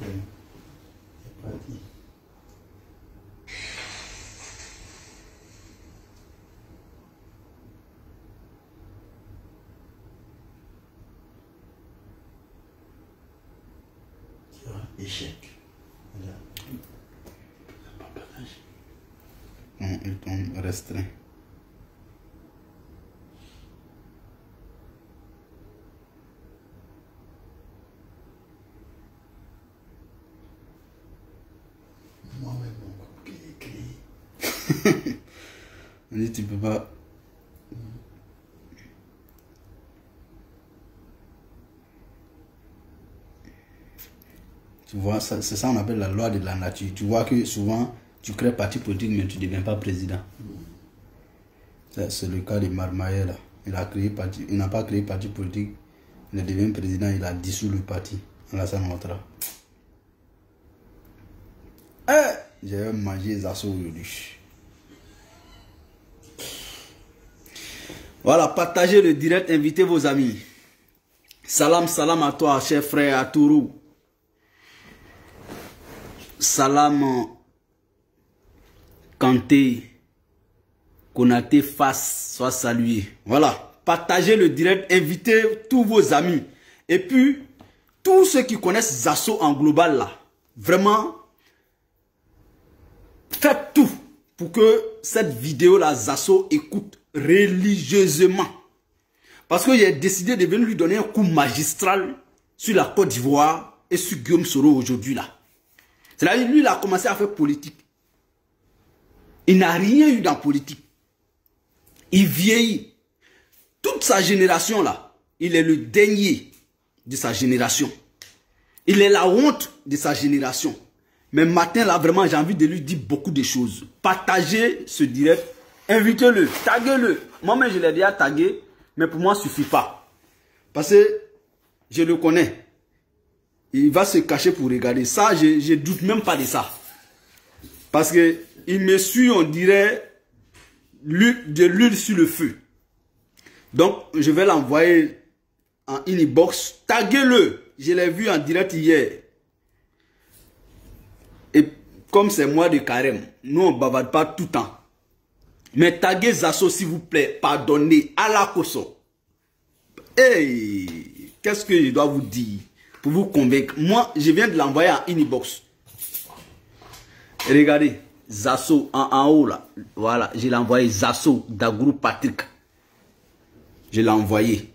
C'est parti. Échec. Voilà. Non, il tombe restreint. Moi-même, mon copier écrit. On dit tu peux pas. Tu vois, c'est ça qu'on appelle la loi de la nature. Tu vois que souvent, tu crées parti politique, mais tu ne deviens pas président. C'est le cas de Marmaille là. Il n'a pas créé parti politique, il devient président, il a dissous le parti. Alassane Ouattara. J'ai mangé les assauts aujourd'hui. Voilà, partagez le direct, invitez vos amis. Salam, salam à toi, cher frère Atourou. Salam Kanté, Konaté Face, soit salué. Voilà, partagez le direct, invitez tous vos amis. Et puis, tous ceux qui connaissent Zasso en global là, vraiment, faites tout pour que cette vidéo là, Zasso écoute religieusement. Parce que j'ai décidé de venir lui donner un coup magistral sur la Côte d'Ivoire et sur Guillaume Soro aujourd'hui là. C'est-à-dire, lui, il a commencé à faire politique. Il n'a rien eu dans politique. Il vieillit. Toute sa génération, là, il est le dernier de sa génération. Il est la honte de sa génération. Mais matin, là, vraiment, j'ai envie de lui dire beaucoup de choses. Partagez ce direct. Invitez-le. Taguez-le. Moi-même, je l'ai déjà tagué. Mais pour moi, ça ne suffit pas. Parce que je le connais. Il va se cacher pour regarder. Ça, je ne doute même pas de ça. Parce que il me suit, on dirait, de l'huile sur le feu. Donc, je vais l'envoyer en inbox. Taguez-le. Je l'ai vu en direct hier. Et comme c'est mois de carême, nous, on ne bavarde pas tout le temps. Mais taguez Zasso, s'il vous plaît. Pardonnez. À la Koso. Hey, qu'est-ce que je dois vous dire? Pour vous convaincre. Moi, je viens de l'envoyer en inbox. Regardez, Zasso en haut là. Voilà, je l'ai envoyé Zasso d'Agrou Patrick. Je l'ai envoyé.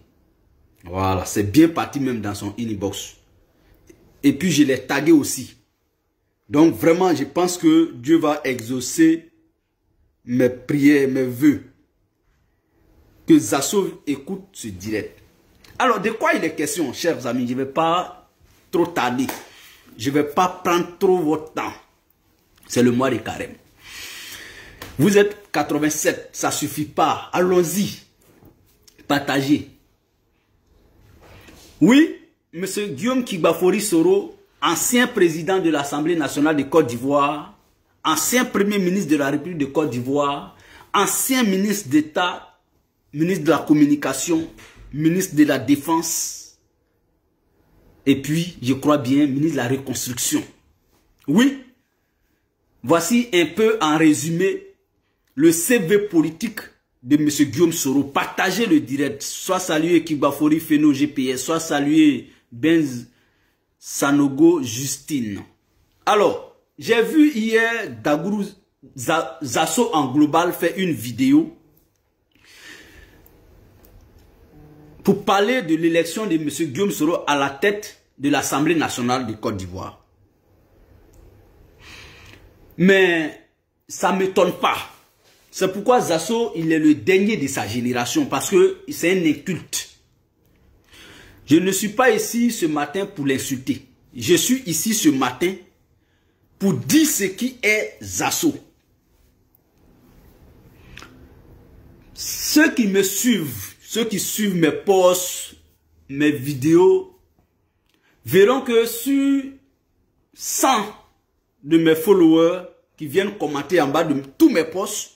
Voilà, c'est bien parti même dans son inbox. Et puis je l'ai tagué aussi. Donc vraiment, je pense que Dieu va exaucer mes prières, mes vœux. Que Zasso écoute ce direct. Alors, de quoi il est question, chers amis? Je ne vais pas trop tarder. Je ne vais pas prendre trop votre temps. C'est le mois de carême. Vous êtes 87, ça ne suffit pas. Allons-y. Partagez. Oui, M. Guillaume Kigbafori Soro, ancien président de l'Assemblée nationale de Côte d'Ivoire, ancien premier ministre de la République de Côte d'Ivoire, ancien ministre d'État, ministre de la Communication, ministre de la Défense, et puis, je crois bien, ministre de la Reconstruction. Oui, voici un peu en résumé le CV politique de M. Guillaume Soro. Partagez le direct. Soit salué Kigbafori Feno GPS, soit salué Benz Sanogo Justine. Alors, j'ai vu hier Dagourou Zasso en global faire une vidéo pour parler de l'élection de M. Guillaume Soro à la tête de l'Assemblée nationale de Côte d'Ivoire. Mais ça ne m'étonne pas. C'est pourquoi Zasso, il est le dernier de sa génération, parce que c'est un inculte. Je ne suis pas ici ce matin pour l'insulter. Je suis ici ce matin pour dire ce qui est Zasso. Ceux qui me suivent, ceux qui suivent mes posts, mes vidéos, verront que sur 100 de mes followers qui viennent commenter en bas de tous mes posts,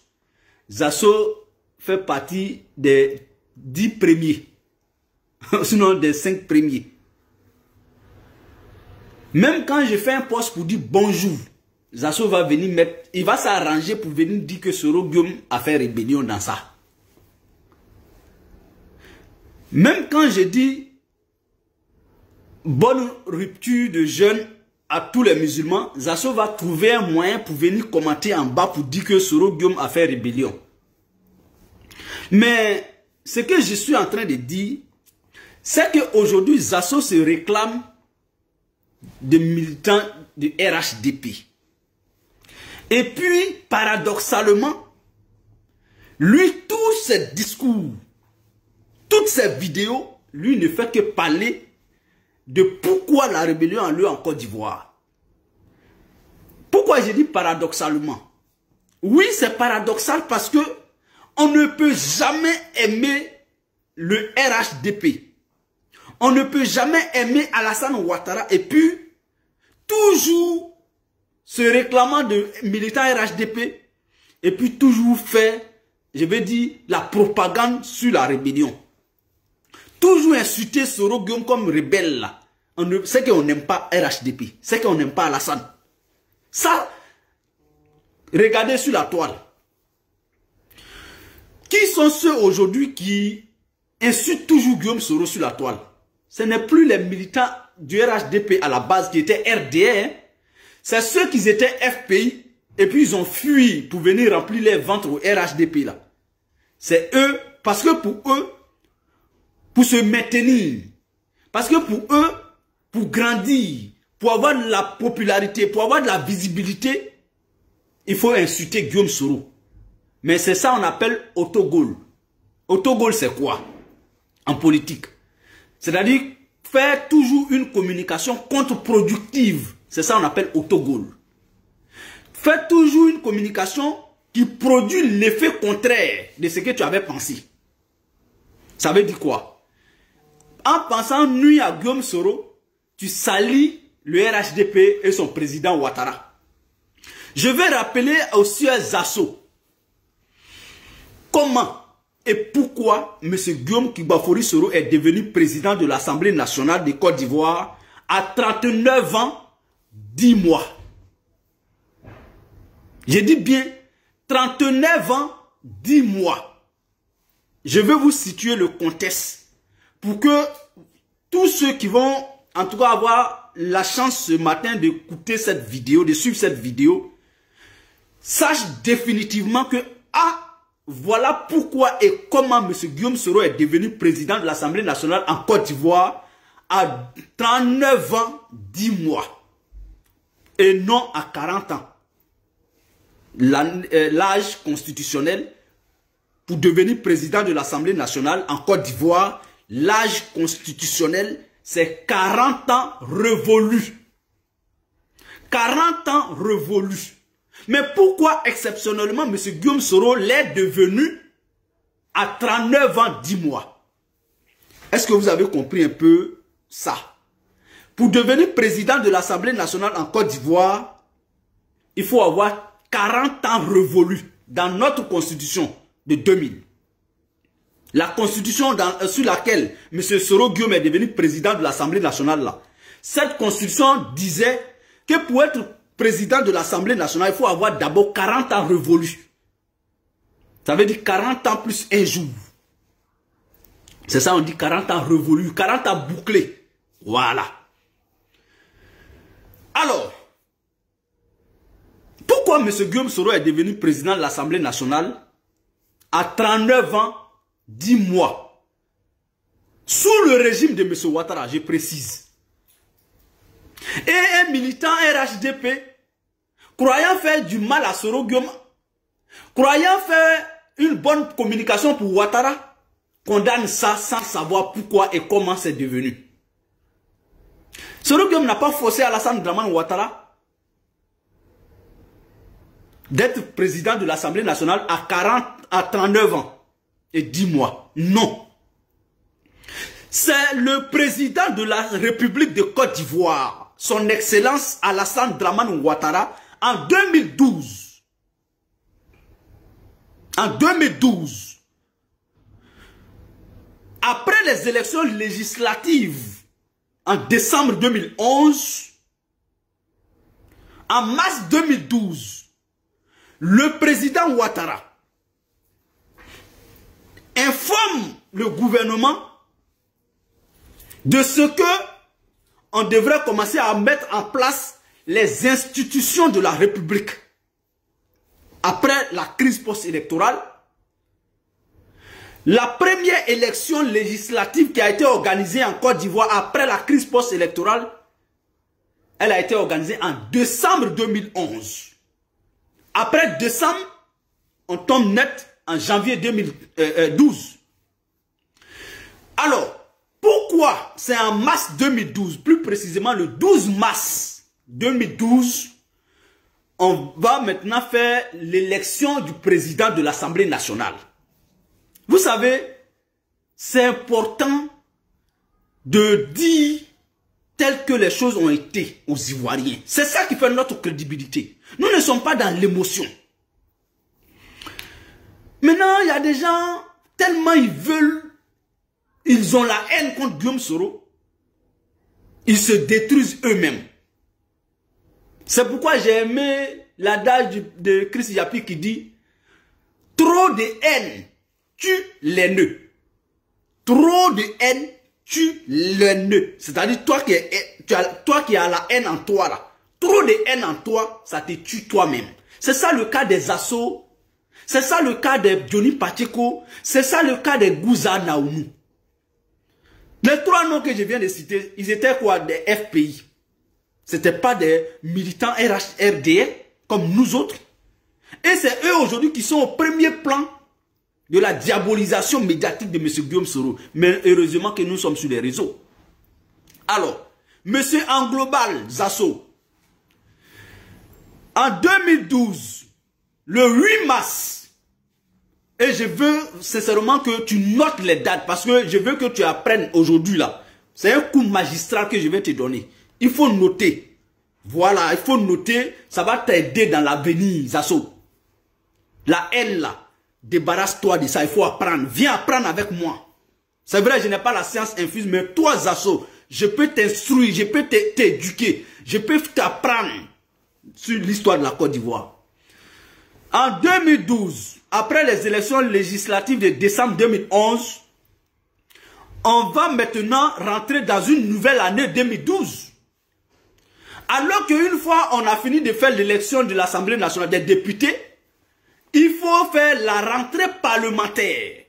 Zasso fait partie des 10 premiers, sinon des 5 premiers. Même quand je fais un post pour dire bonjour, Zasso va venir mettre, il va s'arranger pour venir dire que Soro Guillaume a fait rébellion dans ça. Même quand je dis bonne rupture de jeûne à tous les musulmans, Zasso va trouver un moyen pour venir commenter en bas pour dire que Soro Guillaume a fait rébellion. Mais ce que je suis en train de dire, c'est qu'aujourd'hui, Zasso se réclame de militants de RHDP. Et puis, paradoxalement, lui, tous ses discours, toutes ses vidéos, lui ne fait que parler de pourquoi la rébellion a lieu en Côte d'Ivoire. Pourquoi je dis paradoxalement? Oui, c'est paradoxal parce que on ne peut jamais aimer le RHDP. On ne peut jamais aimer Alassane Ouattara et puis toujours se réclamant de militants RHDP et puis toujours faire, je vais dire, la propagande sur la rébellion. Toujours insulter Soro Guillaume comme rebelle là. C'est qu'on n'aime pas RHDP, c'est qu'on n'aime pas Alassane. Ça, regardez sur la toile. Qui sont ceux aujourd'hui qui insultent toujours Guillaume Soro sur la toile? Ce n'est plus les militants du RHDP à la base qui étaient RDR. C'est ceux qui étaient FPI et puis ils ont fui pour venir remplir les ventres au RHDP là. C'est eux, parce que pour eux, pour se maintenir, parce que pour eux, pour grandir, pour avoir de la popularité, pour avoir de la visibilité, il faut insulter Guillaume Soro. Mais c'est ça qu'on appelle autogol. Autogol, c'est quoi en politique? C'est-à-dire faire toujours une communication contre-productive. C'est ça qu'on appelle autogol. Faire toujours une communication qui produit l'effet contraire de ce que tu avais pensé. Ça veut dire quoi? En pensant nuire à Guillaume Soro, tu salis le RHDP et son président Ouattara. Je vais rappeler aussi à Zasso comment et pourquoi M. Guillaume Kibafori Soro est devenu président de l'Assemblée nationale de Côte d'Ivoire à 39 ans, 10 mois. Je dis bien 39 ans, 10 mois. Je vais vous situer le contexte pour que tous ceux qui vont en tout cas avoir la chance ce matin d'écouter cette vidéo, de suivre cette vidéo, sachent définitivement que voilà pourquoi et comment M. Guillaume Soro est devenu président de l'Assemblée nationale en Côte d'Ivoire à 39 ans, 10 mois. Et non à 40 ans. L'âge constitutionnel pour devenir président de l'Assemblée nationale en Côte d'Ivoire, l'âge constitutionnel, c'est 40 ans révolus. 40 ans révolus. Mais pourquoi exceptionnellement M. Guillaume Soro l'est devenu à 39 ans, 10 mois? Est-ce que vous avez compris un peu ça? Pour devenir président de l'Assemblée nationale en Côte d'Ivoire, il faut avoir 40 ans révolus dans notre constitution de 2000. La constitution sur laquelle M. Soro Guillaume est devenu président de l'Assemblée nationale, là, cette constitution disait que pour être président de l'Assemblée nationale, il faut avoir d'abord 40 ans révolus. Ça veut dire 40 ans plus un jour. C'est ça, on dit 40 ans révolus, 40 ans bouclés. Voilà. Alors, pourquoi M. Guillaume Soro est devenu président de l'Assemblée nationale à 39 ans, 10 mois, sous le régime de M. Ouattara, je précise. Et un militant RHDP, croyant faire du mal à Soro Guillaume, croyant faire une bonne communication pour Ouattara, condamne ça sans savoir pourquoi et comment c'est devenu. Soro Guillaume n'a pas forcé Alassane Dramane Ouattara d'être président de l'Assemblée nationale à 39 ans et 10 mois. Non. C'est le président de la République de Côte d'Ivoire, son Excellence Alassane Dramane Ouattara, en 2012. En 2012. Après les élections législatives, en décembre 2011, En mars 2012, le président Ouattara informe le gouvernement de ce que on devrait commencer à mettre en place les institutions de la République. Après la crise post-électorale, la première élection législative qui a été organisée en Côte d'Ivoire après la crise post-électorale, elle a été organisée en décembre 2011. Après décembre, on tombe net en janvier 2012. Alors, pourquoi c'est en mars 2012, plus précisément le 12 mars 2012, on va maintenant faire l'élection du président de l'Assemblée nationale. Vous savez, c'est important de dire telles que les choses ont été aux Ivoiriens. C'est ça qui fait notre crédibilité. Nous ne sommes pas dans l'émotion. Maintenant, il y a des gens, tellement ils veulent, ils ont la haine contre Guillaume Soro, ils se détruisent eux-mêmes. C'est pourquoi j'ai aimé l'adage de Chris Yapi qui dit « Trop de haine tue les nœuds. Trop de haine tue les nœuds. » C'est-à-dire toi qui as la haine en toi là. Trop de haine en toi, ça te tue toi-même. C'est ça le cas des Assauts. C'est ça le cas de Johnny Pacheco. C'est ça le cas de Gouza Naoumou. Les trois noms que je viens de citer, ils étaient quoi? Des FPI. Ce n'étaient pas des militants RHRDR comme nous autres. Et c'est eux aujourd'hui qui sont au premier plan de la diabolisation médiatique de M. Guillaume Soro. Mais heureusement que nous sommes sur les réseaux. Alors, M. Anglobal Zasso, en 2012, le 8 mars, et je veux sincèrement que tu notes les dates parce que je veux que tu apprennes aujourd'hui là. C'est un coup magistral que je vais te donner. Il faut noter. Voilà, il faut noter. Ça va t'aider dans l'avenir, Zasso. La haine là, débarrasse-toi de ça. Il faut apprendre. Viens apprendre avec moi. C'est vrai, je n'ai pas la science infuse, mais toi, Zasso, je peux t'instruire, je peux t'éduquer, je peux t'apprendre sur l'histoire de la Côte d'Ivoire. En 2012, après les élections législatives de décembre 2011, on va maintenant rentrer dans une nouvelle année 2012. Alors qu'une fois on a fini de faire l'élection de l'Assemblée nationale des députés, il faut faire la rentrée parlementaire.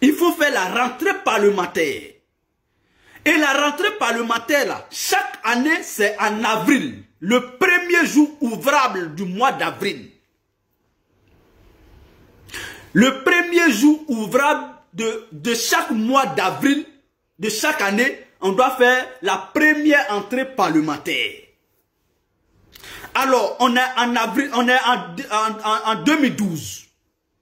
Il faut faire la rentrée parlementaire. Et la rentrée parlementaire, là, chaque année, c'est en avril. Le premier jour ouvrable du mois d'avril. Le premier jour ouvrable de chaque mois d'avril, de chaque année, on doit faire la première entrée parlementaire. Alors, on est en avril, on est en 2012.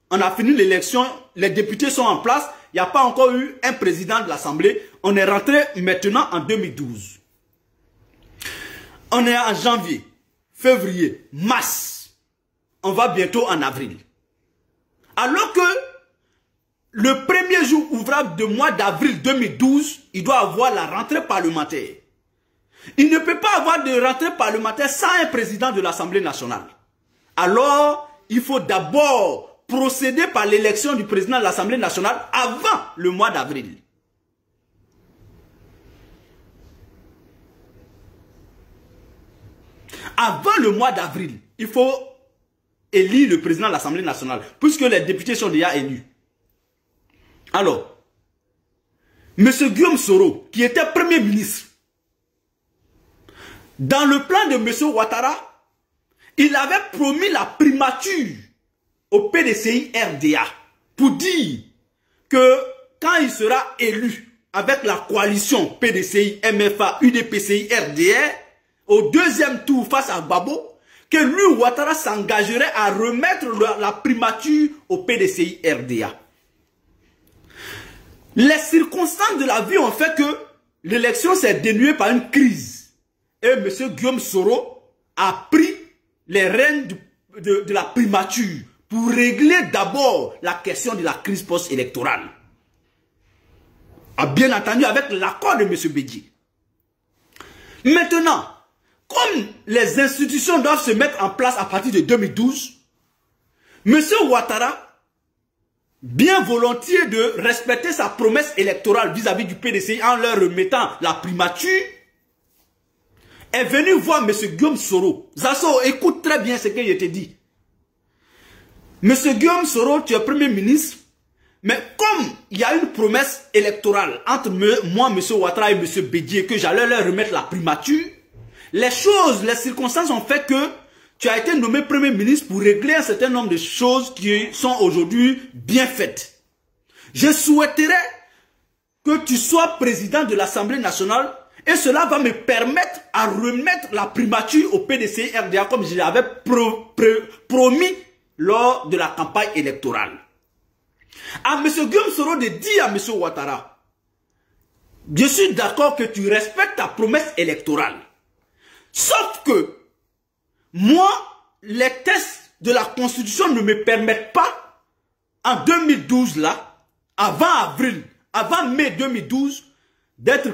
On a fini l'élection, les députés sont en place. Il n'y a pas encore eu un président de l'Assemblée. On est rentré maintenant en 2012. On est en janvier, février, mars. On va bientôt en avril. Alors que le premier jour ouvrable du mois d'avril 2012, il doit avoir la rentrée parlementaire. Il ne peut pas avoir de rentrée parlementaire sans un président de l'Assemblée nationale. Alors, il faut d'abord procéder par l'élection du président de l'Assemblée nationale avant le mois d'avril. Avant le mois d'avril, il faut élire le président de l'Assemblée nationale, puisque les députés sont déjà élus. Alors, M. Guillaume Soro, qui était Premier ministre, dans le plan de M. Ouattara, il avait promis la primature au PDCI RDA pour dire que quand il sera élu avec la coalition PDCI, MFA, UDPCI, RDR, au deuxième tour face à Gbagbo, que lui, Ouattara, s'engagerait à remettre la primature au PDCI RDA. Les circonstances de la vie ont fait que l'élection s'est dénuée par une crise. Et M. Guillaume Soro a pris les rênes de la primature pour régler d'abord la question de la crise post-électorale. Bien entendu avec l'accord de M. Bédié. Maintenant, comme les institutions doivent se mettre en place à partir de 2012, M. Ouattara, bien volontiers de respecter sa promesse électorale vis-à-vis du PDCI en leur remettant la primature, est venu voir M. Guillaume Soro. Zasso, écoute très bien ce que je te dis. M. Guillaume Soro, tu es Premier ministre, mais comme il y a une promesse électorale entre moi, M. Ouattara et M. Bédié, que j'allais leur remettre la primature, les circonstances ont fait que tu as été nommé Premier ministre pour régler un certain nombre de choses qui sont aujourd'hui bien faites. Je souhaiterais que tu sois président de l'Assemblée nationale et cela va me permettre à remettre la primature au PDCI RDA comme je l'avais promis lors de la campagne électorale. À M. Guillaume Soro de dire à M. Ouattara, je suis d'accord que tu respectes ta promesse électorale. Sauf que moi, les tests de la Constitution ne me permettent pas, en 2012 là, avant mai 2012, d'être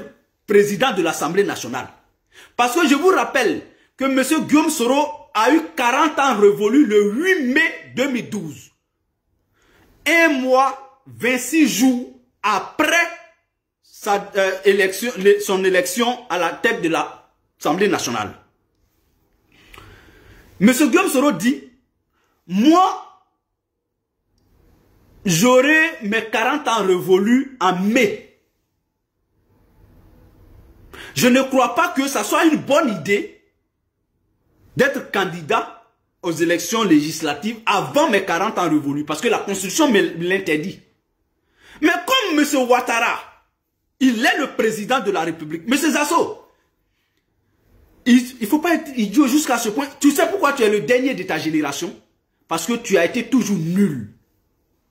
président de l'Assemblée nationale. Parce que je vous rappelle que M. Guillaume Soro a eu 40 ans révolus le 8 mai 2012. Un mois, 26 jours après son élection à la tête de l'Assemblée nationale. M. Guillaume Soro dit, moi, j'aurai mes 40 ans révolus en mai. Je ne crois pas que ça soit une bonne idée d'être candidat aux élections législatives avant mes 40 ans révolus, parce que la Constitution me l'interdit. Mais comme M. Ouattara, il est le président de la République, M. Zasso, il ne faut pas être idiot jusqu'à ce point. Tu sais pourquoi tu es le dernier de ta génération? Parce que tu as été toujours nul.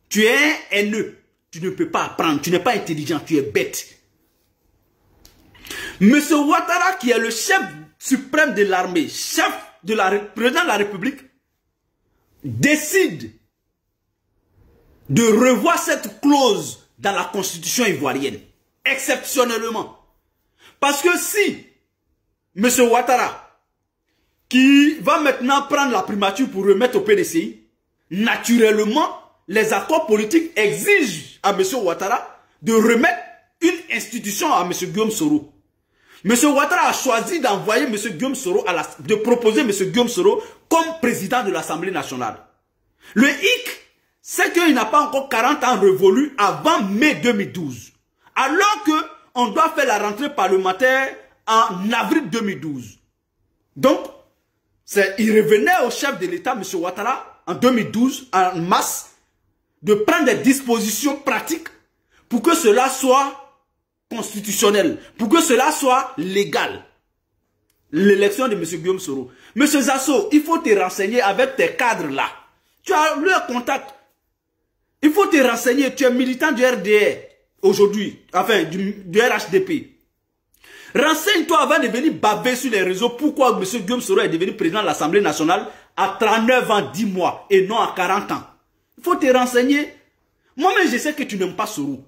Tu es un haineux. Tu ne peux pas apprendre. Tu n'es pas intelligent. Tu es bête. M. Ouattara, qui est le chef suprême de l'armée, président de la République, décide de revoir cette clause dans la constitution ivoirienne. Exceptionnellement. Parce que si M. Ouattara, qui va maintenant prendre la primature pour remettre au PDCI, naturellement, les accords politiques exigent à M. Ouattara de remettre une institution à M. Guillaume Soro. M. Ouattara a choisi d'envoyer M. Guillaume Soro, de proposer M. Guillaume Soro comme président de l'Assemblée nationale. Le hic, c'est qu'il n'a pas encore 40 ans révolus avant mai 2012. Alors qu'on doit faire la rentrée parlementaire en avril 2012. Donc, il revenait au chef de l'État, M. Ouattara, en 2012, en mars, de prendre des dispositions pratiques pour que cela soit constitutionnel, pour que cela soit légal. L'élection de M. Guillaume Soro. M. Zasso, il faut te renseigner avec tes cadres là. Tu as leur contact. Il faut te renseigner. Tu es militant du RDR aujourd'hui, enfin du RHDP. Renseigne-toi avant de venir baver sur les réseaux pourquoi M. Guillaume Soro est devenu président de l'Assemblée nationale à 39 ans, 10 mois et non à 40 ans. Il faut te renseigner. Moi-même, je sais que tu n'aimes pas Soro.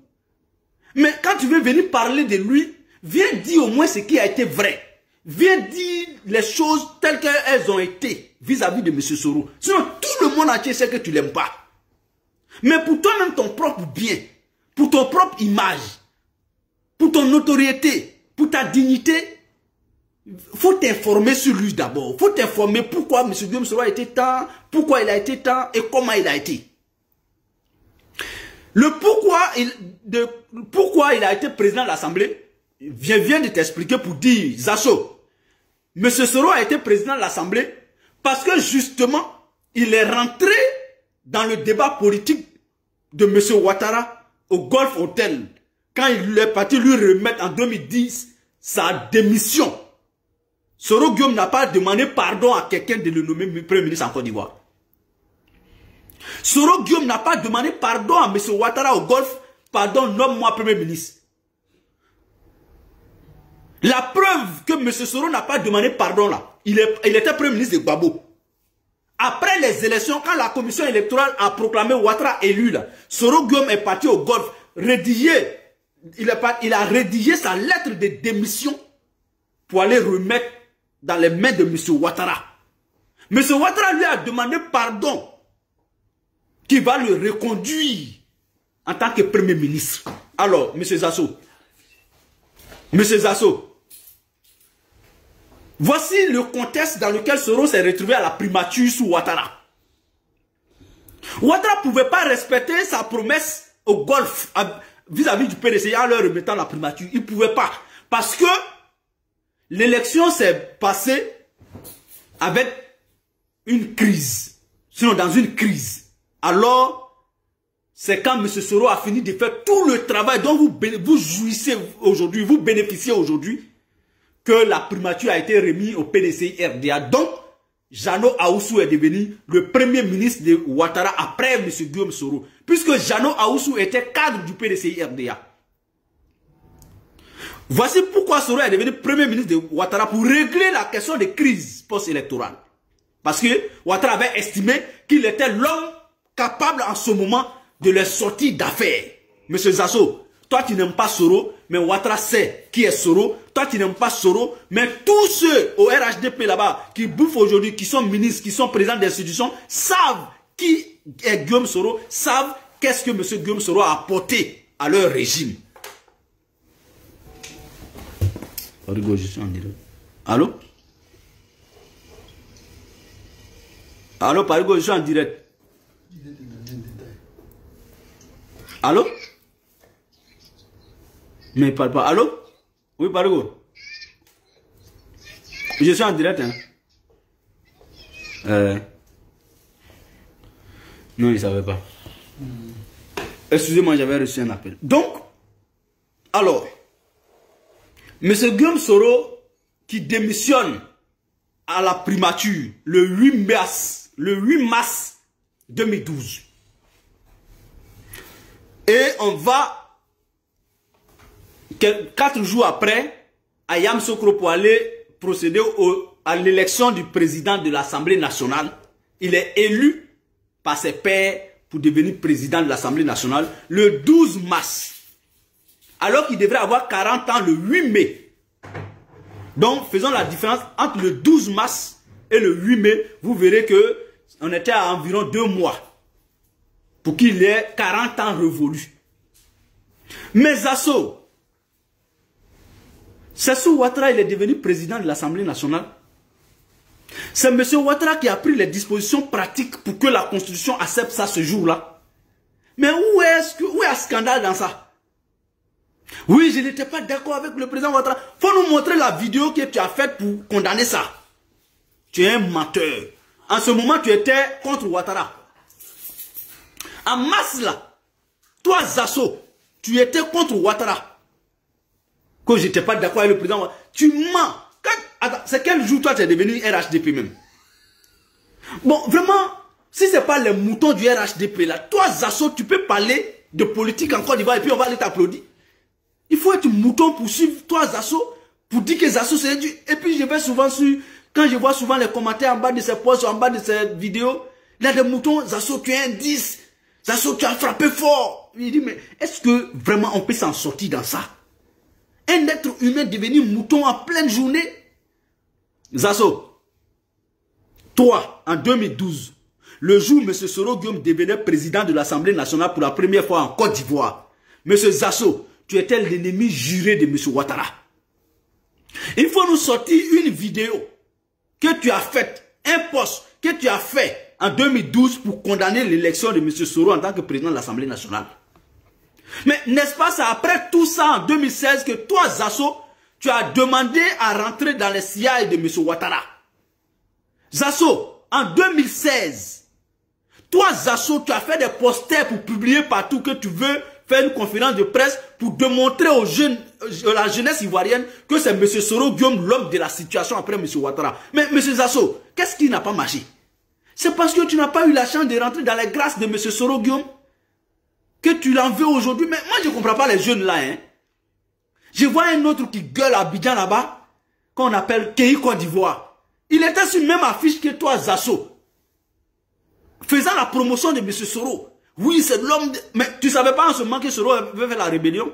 Mais quand tu veux venir parler de lui, viens dire au moins ce qui a été vrai. Viens dire les choses telles qu'elles ont été vis-à-vis de M. Soro. Sinon, tout le monde entier sait que tu ne l'aimes pas. Mais pour toi-même, ton propre bien, pour ton propre image, pour ton notoriété, pour ta dignité, il faut t'informer sur lui d'abord. Il faut t'informer pourquoi M. Guillaume Soro a été tant, pourquoi il a été tant et comment il a été. Le pourquoi il a été président de l'Assemblée, vient de t'expliquer pour dire, Zasso, M. Soro a été président de l'Assemblée parce que justement, il est rentré dans le débat politique de M. Ouattara au Golf Hotel quand il est parti lui remettre en 2010 sa démission. Soro Guillaume n'a pas demandé pardon à quelqu'un de le nommer Premier ministre en Côte d'Ivoire. Soro Guillaume n'a pas demandé pardon à M. Ouattara au Golfe. Pardon, nomme-moi Premier ministre. La preuve que M. Soro n'a pas demandé pardon là, il était Premier ministre de Gbagbo. Après les élections, quand la commission électorale a proclamé Ouattara élu là, Soro Guillaume est parti au Golfe, il a rédigé sa lettre de démission pour aller remettre dans les mains de M. Ouattara. M. Ouattara lui a demandé pardon, qui va le reconduire en tant que Premier ministre. Alors, M. Zasso, voici le contexte dans lequel Soro s'est retrouvé à la primature sous Ouattara. Ouattara ne pouvait pas respecter sa promesse au Golfe vis-à-vis du PDC en leur remettant la primature. Il ne pouvait pas. Parce que l'élection s'est passée avec une crise. Sinon, dans une crise. Alors, c'est quand M. Soro a fini de faire tout le travail dont vous jouissez aujourd'hui, vous bénéficiez aujourd'hui, que la primature a été remise au PDCI RDA. Donc, Jeannot Ahoussou est devenu le premier ministre de Ouattara après M. Guillaume Soro. Puisque Jeannot Ahoussou était cadre du PDCI RDA. Voici pourquoi Soro est devenu premier ministre de Ouattara pour régler la question des crises post-électorales. Parce que Ouattara avait estimé qu'il était l'homme capable en ce moment de les sortir d'affaires. Monsieur Zasso, toi tu n'aimes pas Soro, mais Ouattara sait qui est Soro. Toi tu n'aimes pas Soro, mais tous ceux au RHDP là-bas qui bouffent aujourd'hui, qui sont ministres, qui sont présidents d'institutions, savent qui est Guillaume Soro, savent qu'est-ce que monsieur Guillaume Soro a apporté à leur régime. Allô? Allô, Parigo, je suis en direct. Allô? Mais il parle pas. Allô? Oui, Parigo. Je suis en direct. Hein? Non, il ne savait pas. Excusez-moi, j'avais reçu un appel. Donc, alors, M. Guillaume Soro qui démissionne à la primature le 8 mars 2012. Et on va 4 jours après à Yamoussoukro pour aller procéder à l'élection du président de l'Assemblée nationale. Il est élu par ses pairs pour devenir président de l'Assemblée nationale le 12 mars. Alors qu'il devrait avoir 40 ans le 8 mai. Donc, faisons la différence entre le 12 mars et le 8 mai. Vous verrez que on était à environ 2 mois pour qu'il ait 40 ans révolus. Mais Zasso, c'est sous Ouattara il est devenu président de l'Assemblée nationale. C'est M. Ouattara qui a pris les dispositions pratiques pour que la Constitution accepte ça ce jour-là. Mais où est le scandale dans ça? Oui, je n'étais pas d'accord avec le président Ouattara. Il faut nous montrer la vidéo que tu as faite pour condamner ça. Tu es un menteur. En ce moment, tu étais contre Ouattara. En mars, là, toi, Zasso, tu étais contre Ouattara. Que je n'étais pas d'accord avec le président Ouattara. Tu mens. C'est quel jour toi tu es devenu RHDP même? Bon, vraiment, si ce n'est pas les moutons du RHDP là, toi, Zasso, tu peux parler de politique en Côte d'Ivoire et puis on va aller t'applaudir. Il faut être mouton pour suivre toi, Zasso, pour dire que Zasso c'est du... Et puis je vais souvent sur... Quand je vois souvent les commentaires en bas de ces posts, en bas de ces vidéos, il y a des moutons, Zasso tu es un 10, Zasso tu as frappé fort. Il dit mais est-ce que vraiment on peut s'en sortir dans ça? Un être humain devenir mouton en pleine journée? Zasso, toi, en 2012, le jour où M. Soro Guillaume devenait président de l'Assemblée nationale pour la première fois en Côte d'Ivoire, M. Zasso, tu étais l'ennemi juré de M. Ouattara. Il faut nous sortir une vidéo que tu as faite, un post que tu as fait en 2012 pour condamner l'élection de M. Soro en tant que président de l'Assemblée nationale. Mais n'est-ce pas ça, après tout ça en 2016 que toi, Zasso, tu as demandé à rentrer dans les CIA de M. Ouattara. Zasso, en 2016, toi, Zasso, tu as fait des posters pour publier partout que tu veux faire une conférence de presse pour démontrer aux jeunes, à la jeunesse ivoirienne que c'est M. Soro Guillaume l'homme de la situation après M. Ouattara. Mais M. Zasso, qu'est-ce qui n'a pas marché? C'est parce que tu n'as pas eu la chance de rentrer dans les grâces de M. Soro Guillaume que tu l'en veux aujourd'hui. Mais moi, je ne comprends pas les jeunes là. Hein. Je vois un autre qui gueule à Abidjan là-bas, qu'on appelle Kei Côte d'Ivoire. Il était sur la même affiche que toi, Zasso, faisant la promotion de M. Soro. Oui, c'est l'homme... Mais tu ne savais pas en ce moment que Soro veut faire la rébellion?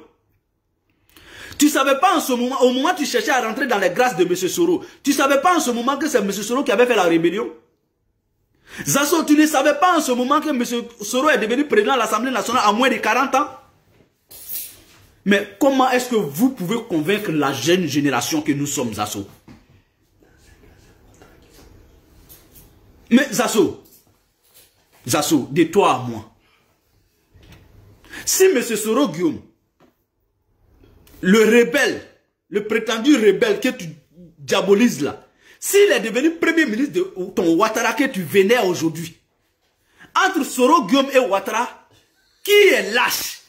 Tu ne savais pas en ce moment, au moment où tu cherchais à rentrer dans les grâces de M. Soro, tu ne savais pas en ce moment que c'est M. Soro qui avait fait la rébellion? Zasso, tu ne savais pas en ce moment que M. Soro est devenu président de l'Assemblée nationale à moins de 40 ans? Mais comment est-ce que vous pouvez convaincre la jeune génération que nous sommes, Zasso? Mais Zasso, de toi à moi, si M. Soro Guillaume, le rebelle, le prétendu rebelle que tu diabolises là, s'il est devenu premier ministre de ton Ouattara que tu vénères aujourd'hui, entre Soro Guillaume et Ouattara, qui est lâche?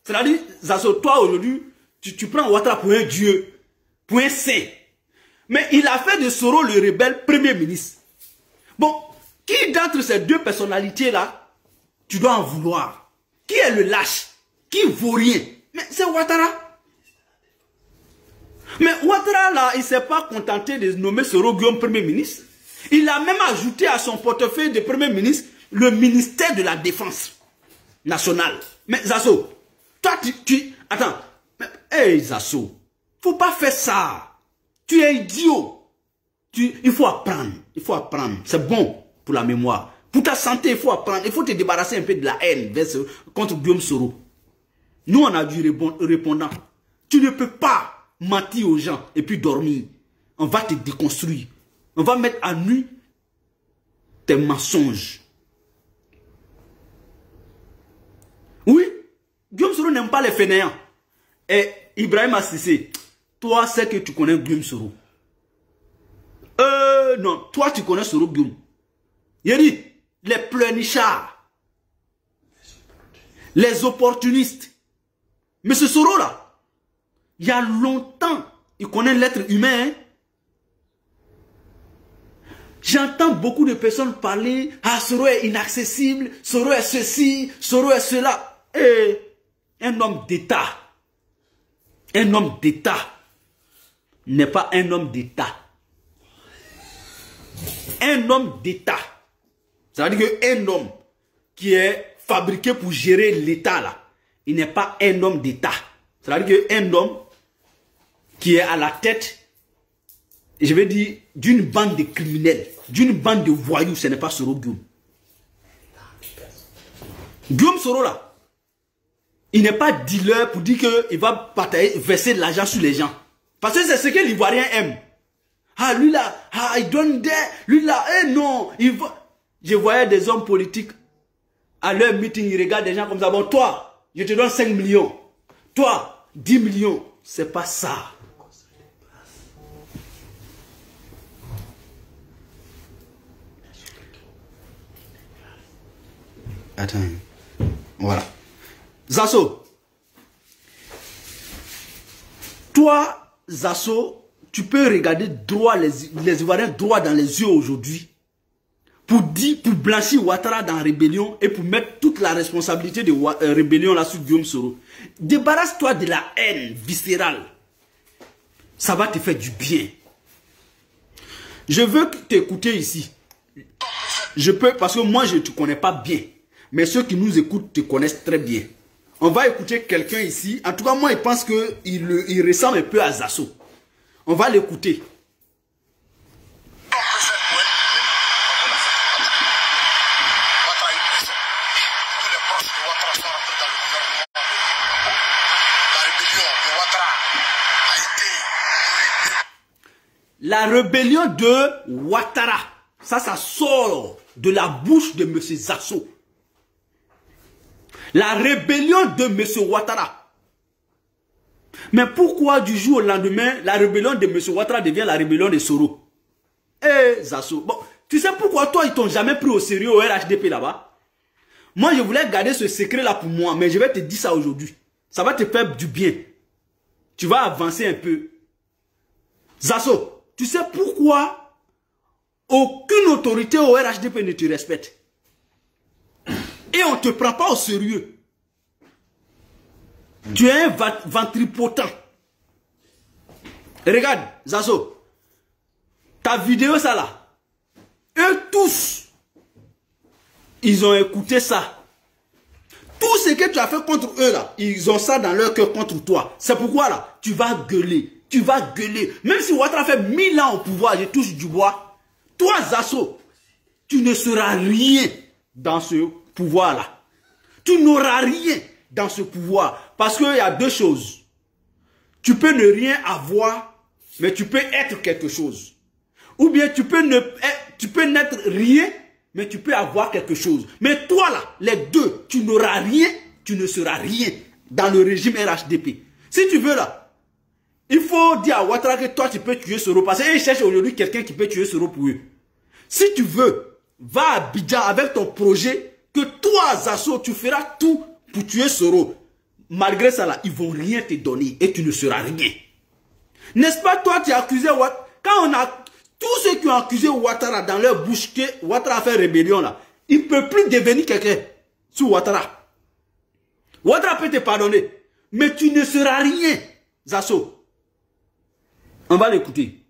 C'est-à-dire, Zasso, toi aujourd'hui, tu prends Ouattara pour un dieu, pour un saint. Mais il a fait de Soro le rebelle premier ministre. Bon, qui d'entre ces deux personnalités-là, tu dois en vouloir? Qui est le lâche? Qui vaut rien? Mais c'est Ouattara. Mais Ouattara, là, il ne s'est pas contenté de nommer Soro Guillaume Premier ministre. Il a même ajouté à son portefeuille de Premier ministre le ministère de la Défense nationale. Mais Zasso, toi, attends. Hey, Zasso, faut pas faire ça. Tu es idiot. Il faut apprendre. Il faut apprendre. C'est bon pour la mémoire. Pour ta santé, il faut apprendre. Il faut te débarrasser un peu de la haine contre Guillaume Soro. Nous, on a du répondant. Tu ne peux pas mentir aux gens et puis dormir. On va te déconstruire. On va mettre à nu tes mensonges. Oui, Guillaume Soro n'aime pas les fainéants. Et Ibrahim Assissé, toi, c'est que tu connais Guillaume Soro. Non, toi, tu connais Soro Guillaume. Il dit, les pleurnichards, les opportunistes. Mais ce Soro là, il y a longtemps, il connaît l'être humain. Hein? J'entends beaucoup de personnes parler, ah, Soro est inaccessible, Soro est ceci, Soro est cela. Et un homme d'État n'est pas un homme d'État. Un homme d'État, ça veut dire qu'un homme qui est fabriqué pour gérer l'État là, il n'est pas un homme d'État. Ça veut dire qu'un homme qui est à la tête, je vais dire, d'une bande de criminels, d'une bande de voyous, ce n'est pas Soro Guillaume. Guillaume Soro là, il n'est pas dealer pour dire qu'il va verser de l'argent sur les gens. Parce que c'est ce que l'Ivoirien aime. Ah, lui là, ah, il donne des... Lui là, eh non, il va... Je voyais des hommes politiques à leur meeting, ils regardent des gens comme ça. Bon, toi, je te donne 5 millions. Toi, 10 millions. C'est pas ça. Attends. Voilà. Zasso. Toi, Zasso, tu peux regarder droit les Ivoiriens droit dans les yeux aujourd'hui pour blanchir Ouattara dans la rébellion et pour mettre toute la responsabilité de rébellion là sur Guillaume Soro. Débarrasse-toi de la haine viscérale. Ça va te faire du bien. Je veux t'écouter ici. Je peux, parce que moi je ne te connais pas bien. Mais ceux qui nous écoutent te connaissent très bien. On va écouter quelqu'un ici. En tout cas, moi, je pense qu'il ressemble un peu à Zasso. On va l'écouter. La rébellion de Ouattara. Ça sort de la bouche de M. Zasso. La rébellion de M. Ouattara. Mais pourquoi du jour au lendemain, la rébellion de M. Ouattara devient la rébellion de Soro? Eh, Zasso. Bon, tu sais pourquoi toi, ils t'ont jamais pris au sérieux au RHDP là-bas? Moi, je voulais garder ce secret-là pour moi, mais je vais te dire ça aujourd'hui. Ça va te faire du bien. Tu vas avancer un peu. Zasso, tu sais pourquoi aucune autorité au RHDP ne te respecte? Et on ne te prend pas au sérieux. Tu es un ventripotent. Regarde, Zasso. Ta vidéo, ça là. Eux tous, ils ont écouté ça. Tout ce que tu as fait contre eux là, ils ont ça dans leur cœur contre toi. C'est pourquoi là, tu vas gueuler. Tu vas gueuler. Même si Ouattara fait 1000 ans au pouvoir, je touche du bois. Toi, Zasso, tu ne seras rien dans ce pouvoir-là. Tu n'auras rien dans ce pouvoir. Parce qu'il y a deux choses. Tu peux ne rien avoir, mais tu peux être quelque chose. Ou bien tu peux n'être rien, mais tu peux avoir quelque chose. Mais toi là, les deux, tu n'auras rien, tu ne seras rien dans le régime RHDP. Si tu veux là, il faut dire à Ouattara que toi tu peux tuer Soro. Parce qu'ils cherchent aujourd'hui quelqu'un qui peut tuer Soro pour eux. Si tu veux, va à Abidjan avec ton projet, que toi, Zasso, tu feras tout pour tuer Soro. Malgré ça là, ils ne vont rien te donner et tu ne seras rien. N'est-ce pas toi tu as accusé Ouattara? Quand on a tous ceux qui ont accusé Ouattara dans leur bouche que Ouattara a fait rébellion là, il ne peut plus devenir quelqu'un sous Ouattara. Ouattara peut te pardonner, mais tu ne seras rien, Zasso. On va l'écouter.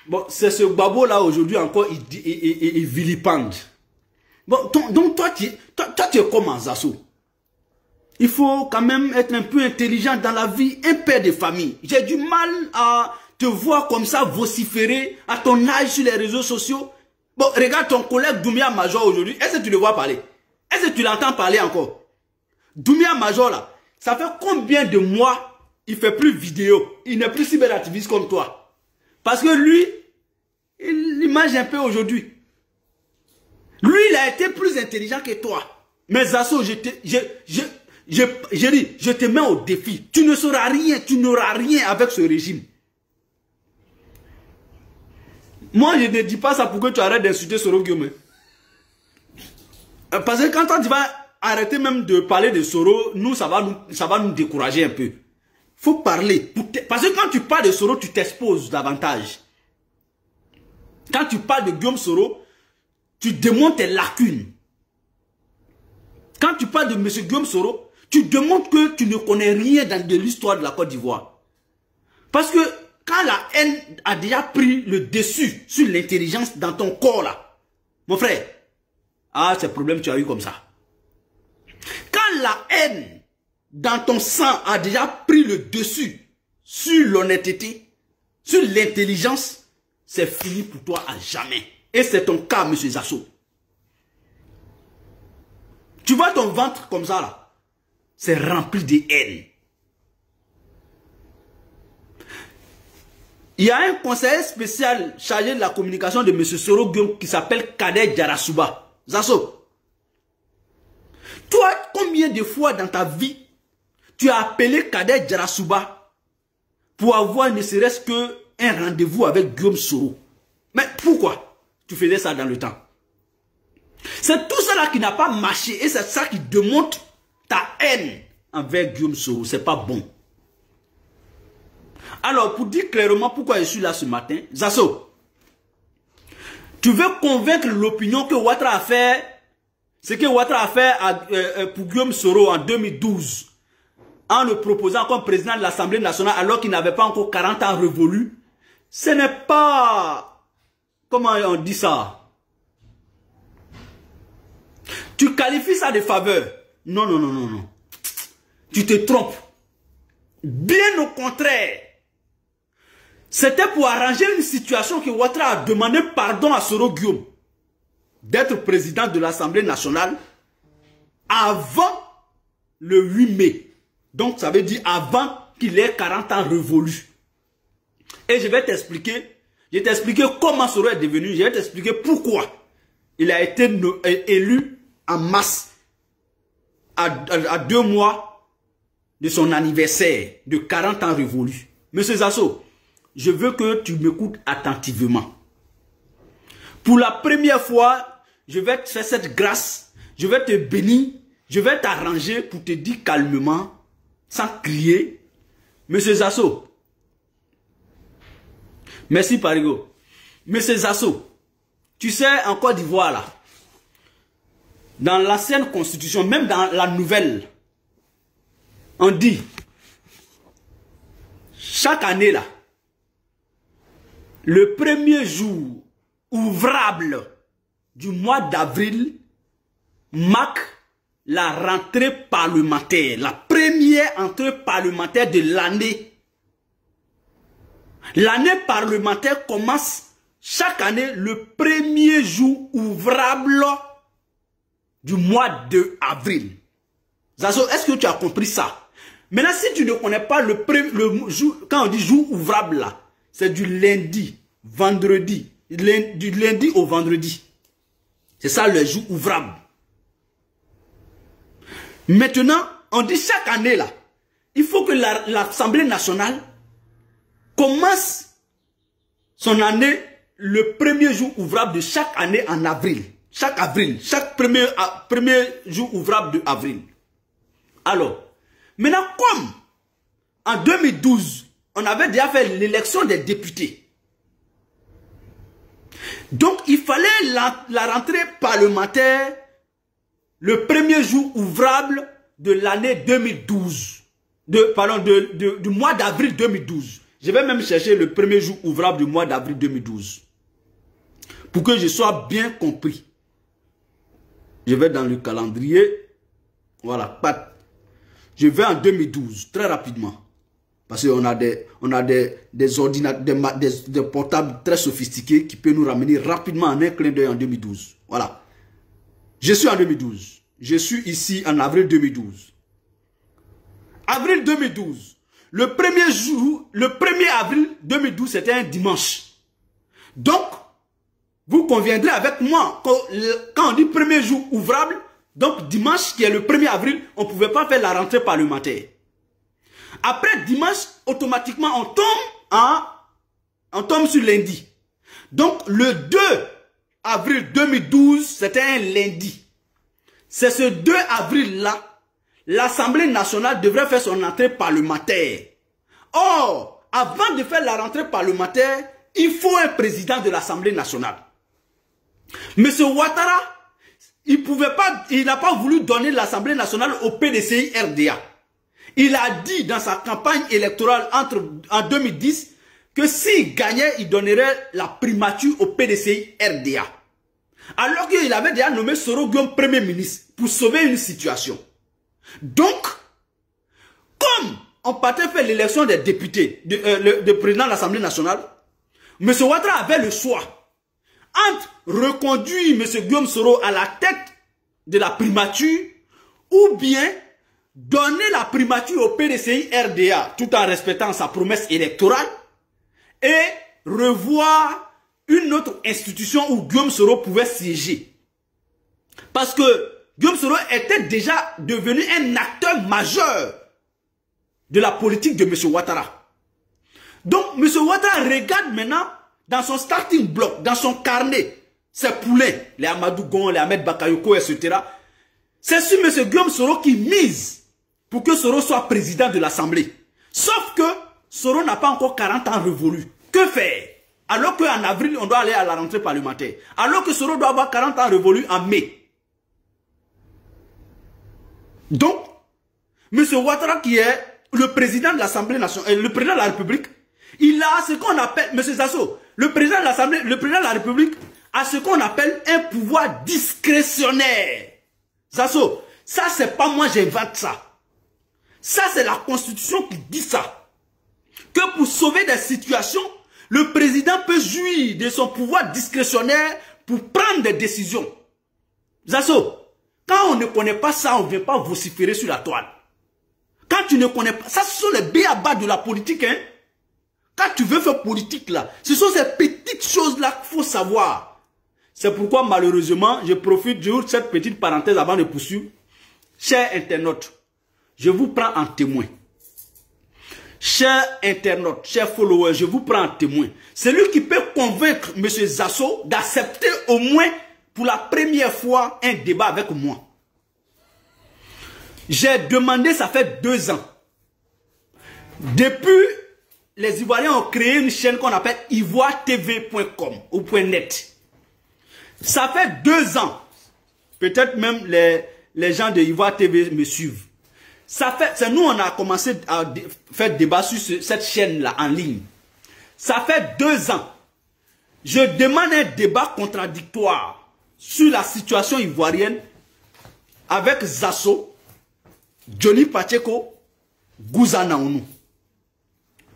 Bon, c'est ce babo là aujourd'hui encore, il vilipende. Bon, donc toi tu es comme un Zasso. Il faut quand même être un peu intelligent dans la vie, un père de famille. J'ai du mal à te voir comme ça vociférer à ton âge sur les réseaux sociaux. Bon, regarde ton collègue Doumbia Major aujourd'hui. Est-ce que tu le vois parler? Est-ce que tu l'entends parler encore? Doumbia Major là, ça fait combien de mois il fait plus vidéo? Il n'est plus cyberactiviste comme toi. Parce que lui, il mange un peu aujourd'hui. Lui, il a été plus intelligent que toi. Mais Zasso, je te mets au défi. Tu ne sauras rien, tu n'auras rien avec ce régime. Moi, je ne dis pas ça pour que tu arrêtes d'insulter Soro Guillaume. Parce que quand tu vas arrêter même de parler de Soro, nous, ça va nous décourager un peu. Il faut parler. Parce que quand tu parles de Soro, tu t'exposes davantage. Quand tu parles de Guillaume Soro, tu démontres tes lacunes. Quand tu parles de M. Guillaume Soro, tu démontres que tu ne connais rien de l'histoire de la Côte d'Ivoire. Parce que quand la haine a déjà pris le dessus sur l'intelligence dans ton corps là, mon frère, ah, c'est le problème que tu as eu comme ça. Quand la haine dans ton sang a déjà pris le dessus sur l'honnêteté, sur l'intelligence, c'est fini pour toi à jamais. Et c'est ton cas, M. Zasso. Tu vois ton ventre comme ça là, c'est rempli de haine. Il y a un conseiller spécial chargé de la communication de M. Soro Guillaume qui s'appelle Kader Jarasuba. Zasso, toi, combien de fois dans ta vie tu as appelé Kader Jarasuba pour avoir ne serait-ce qu'un rendez-vous avec Guillaume Soro? Mais pourquoi tu faisais ça dans le temps? C'est tout ça là qui n'a pas marché et c'est ça qui démontre ta haine envers Guillaume Soro. C'est pas bon. Alors, pour dire clairement pourquoi je suis là ce matin, Zasso, tu veux convaincre l'opinion que Ouattara a fait, ce que Ouattara a fait pour Guillaume Soro en 2012, en le proposant comme président de l'Assemblée nationale alors qu'il n'avait pas encore 40 ans révolus. Ce n'est pas... Comment on dit ça? Tu qualifies ça de faveur. Non, non, non, non, non. Tu te trompes. Bien au contraire. C'était pour arranger une situation que Ouattara a demandé pardon à Soro Guillaume d'être président de l'Assemblée nationale avant le 8 mai. Donc ça veut dire avant qu'il ait 40 ans révolus. Et je vais t'expliquer. Je vais t'expliquer comment Soro est devenu. Je vais t'expliquer pourquoi il a été élu en masse à 2 mois de son anniversaire de 40 ans révolus. Monsieur Zasso, je veux que tu m'écoutes attentivement. Pour la première fois, je vais te faire cette grâce. Je vais te bénir. Je vais t'arranger pour te dire calmement, sans crier. Monsieur Zasso, Merci Parigo. Monsieur Zasso, tu sais, en Côte d'Ivoire, là, dans l'ancienne constitution, même dans la nouvelle, on dit, chaque année, là, le premier jour ouvrable du mois d'avril marque la rentrée parlementaire, la première entrée parlementaire de l'année. L'année parlementaire commence chaque année le premier jour ouvrable du mois d'avril. Zazo, est-ce que tu as compris ça? Maintenant, si tu ne connais pas le jour, quand on dit jour ouvrable là, c'est du lundi, vendredi, du lundi au vendredi. C'est ça le jour ouvrable. Maintenant, on dit chaque année là, il faut que l'Assemblée nationale commence son année le premier jour ouvrable de chaque année en avril. Chaque avril, chaque premier jour ouvrable de avril. Alors, maintenant comme en 2012, on avait déjà fait l'élection des députés. Donc, il fallait la rentrée parlementaire le premier jour ouvrable de l'année 2012. Du mois d'avril 2012. Je vais même chercher le premier jour ouvrable du mois d'avril 2012. Pour que je sois bien compris. Je vais dans le calendrier. Voilà, je vais en 2012, très rapidement. Parce qu'on a des ordinateurs, des portables très sophistiqués qui peuvent nous ramener rapidement en un clin d'œil en 2012. Voilà. Je suis en 2012. Je suis ici en avril 2012. Avril 2012. Le 1er avril 2012, c'était un dimanche. Donc, vous conviendrez avec moi, quand on dit premier jour ouvrable, donc dimanche qui est le 1er avril, on ne pouvait pas faire la rentrée parlementaire. Après dimanche, automatiquement, on tombe sur lundi. Donc, le 2 avril 2012, c'était un lundi. C'est ce 2 avril-là, l'Assemblée nationale devrait faire son entrée parlementaire. Or, avant de faire la rentrée parlementaire, il faut un président de l'Assemblée nationale. Monsieur Ouattara, il n'a pas voulu donner l'Assemblée nationale au PDCI RDA. Il a dit dans sa campagne électorale en 2010 que s'il gagnait, il donnerait la primature au PDCI RDA. Alors qu'il avait déjà nommé Soro Guillaume Premier ministre pour sauver une situation. Donc, comme on partait faire l'élection des députés, de président de l'Assemblée nationale, M. Ouattara avait le choix entre reconduire M. Guillaume Soro à la tête de la primature ou bien donner la primature au PDCI RDA tout en respectant sa promesse électorale et revoir une autre institution où Guillaume Soro pouvait siéger. Parce que Guillaume Soro était déjà devenu un acteur majeur de la politique de M. Ouattara. Donc, M. Ouattara regarde maintenant dans son starting block, dans son carnet, ses poulains, les Amadou Gon, les Ahmed Bakayoko, etc. C'est sur M. Guillaume Soro qui mise pour que Soro soit président de l'Assemblée. Sauf que Soro n'a pas encore 40 ans révolus. Que faire? Alors qu'en avril, on doit aller à la rentrée parlementaire. Alors que Soro doit avoir 40 ans révolus en mai. Donc, M. Ouattara qui est le président de l'Assemblée nationale, le président de la République, il a ce qu'on appelle, M. Zasso, le président de l'Assemblée, le président de la République a ce qu'on appelle un pouvoir discrétionnaire. Zasso, ça c'est pas moi j'invente ça. Ça c'est la Constitution qui dit ça. Que pour sauver des situations, le président peut jouir de son pouvoir discrétionnaire pour prendre des décisions. Zasso, quand on ne connaît pas ça, on ne vient pas vociférer sur la toile. Quand tu ne connais pas, ça ce sont les b.a.-ba de la politique, hein. Quand tu veux faire politique là, ce sont ces petites choses-là qu'il faut savoir. C'est pourquoi malheureusement, je profite, j'ouvre cette petite parenthèse avant de poursuivre. Chers internautes, je vous prends en témoin. Chers internautes, chers followers, je vous prends en témoin. Celui qui peut convaincre M. Zasso d'accepter au moins pour la première fois un débat avec moi. J'ai demandé, ça fait 2 ans. Depuis les Ivoiriens ont créé une chaîne qu'on appelle ivoiretv.com ou .net. Ça fait 2 ans. Peut-être même les gens de Ivoire TV me suivent. C'est nous, on a commencé à faire débat sur cette chaîne-là en ligne. Ça fait 2 ans. Je demande un débat contradictoire sur la situation ivoirienne avec Zasso, Johnny Pacheco, Gouza Naounou.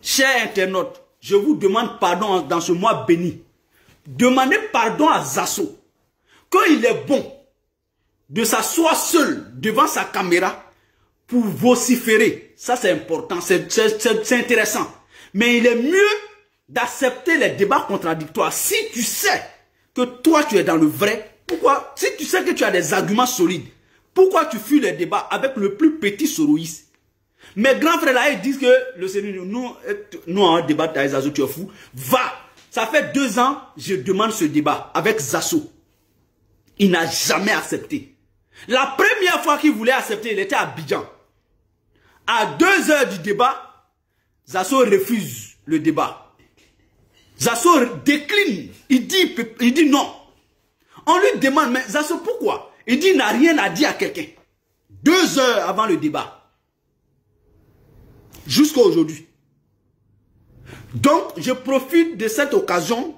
Chers internautes, je vous demande pardon dans ce mois béni. Demandez pardon à Zasso. Qu'il est bon de s'asseoir seul devant sa caméra pour vociférer. Ça c'est important, c'est intéressant. Mais il est mieux d'accepter les débats contradictoires. Si tu sais que toi tu es dans le vrai, pourquoi? Si tu sais que tu as des arguments solides, pourquoi tu fuis les débats avec le plus petit soroïste? Mes grands frères là, ils disent que le Seigneur, nous on débat avec Zasso, tu es fou. Va! Ça fait 2 ans, je demande ce débat avec Zasso. Il n'a jamais accepté. La première fois qu'il voulait accepter, il était à Abidjan. À 2 heures du débat, Zasso refuse le débat. Zasso décline. Il dit non. On lui demande, mais Zasso, pourquoi? Il dit, il n'a rien à dire à quelqu'un. 2 heures avant le débat. Jusqu'à aujourd'hui. Donc, je profite de cette occasion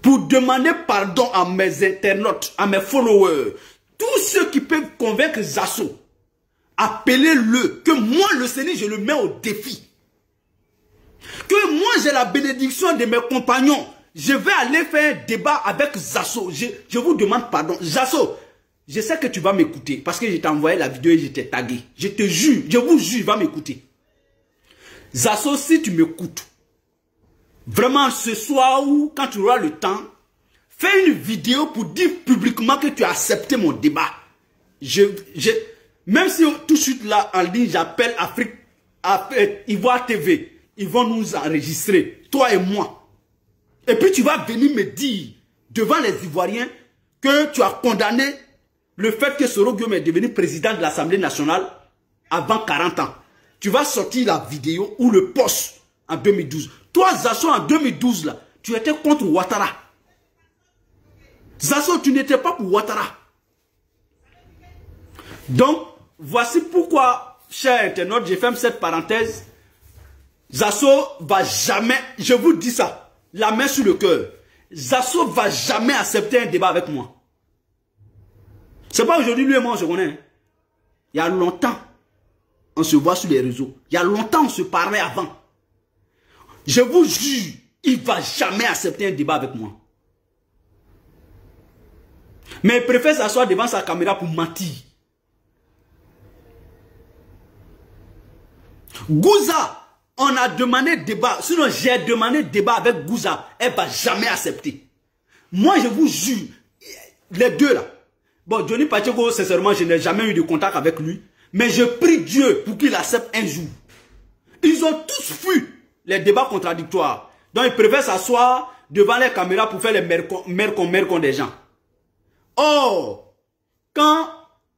pour demander pardon à mes internautes, à mes followers, tous ceux qui peuvent convaincre Zasso. Appelez-le, que moi, le Seigneur, je le mets au défi. Que moi, j'ai la bénédiction de mes compagnons. Je vais aller faire un débat avec Zasso. Je vous demande pardon. Zasso, je sais que tu vas m'écouter parce que je t'ai envoyé la vidéo et je t'ai tagué. Je te jure, je vous jure, va m'écouter. Zasso, si tu m'écoutes, vraiment ce soir ou quand tu auras le temps, fais une vidéo pour dire publiquement que tu as accepté mon débat. Même si tout de suite là en ligne, j'appelle Ivoire TV, ils vont nous enregistrer, toi et moi. Et puis tu vas venir me dire devant les Ivoiriens que tu as condamné le fait que Soro Guillaume est devenu président de l'Assemblée nationale avant 40 ans. Tu vas sortir la vidéo ou le post en 2012. Toi, Zasso, en 2012, là, tu étais contre Ouattara. Zasso, tu n'étais pas pour Ouattara. Donc, voici pourquoi, chers internautes, j'ai fait cette parenthèse. Zasso va jamais, je vous dis ça, la main sur le cœur. Zasso va jamais accepter un débat avec moi. C'est pas aujourd'hui, lui et moi, on se connaît. Hein. Il y a longtemps, on se voit sur les réseaux. Il y a longtemps, on se parlait avant. Je vous jure, il ne va jamais accepter un débat avec moi. Mais il préfère s'asseoir devant sa caméra pour mentir. Gouza, on a demandé débat. Sinon, j'ai demandé débat avec Gouza. Elle ne va jamais accepter. Moi, je vous jure, les deux là. Bon, Johnny Pacheco, sincèrement, je n'ai jamais eu de contact avec lui. Mais je prie Dieu pour qu'il accepte un jour. Ils ont tous fui les débats contradictoires. Donc, ils préfèrent s'asseoir devant les caméras pour faire les mercons des gens. Or, quand,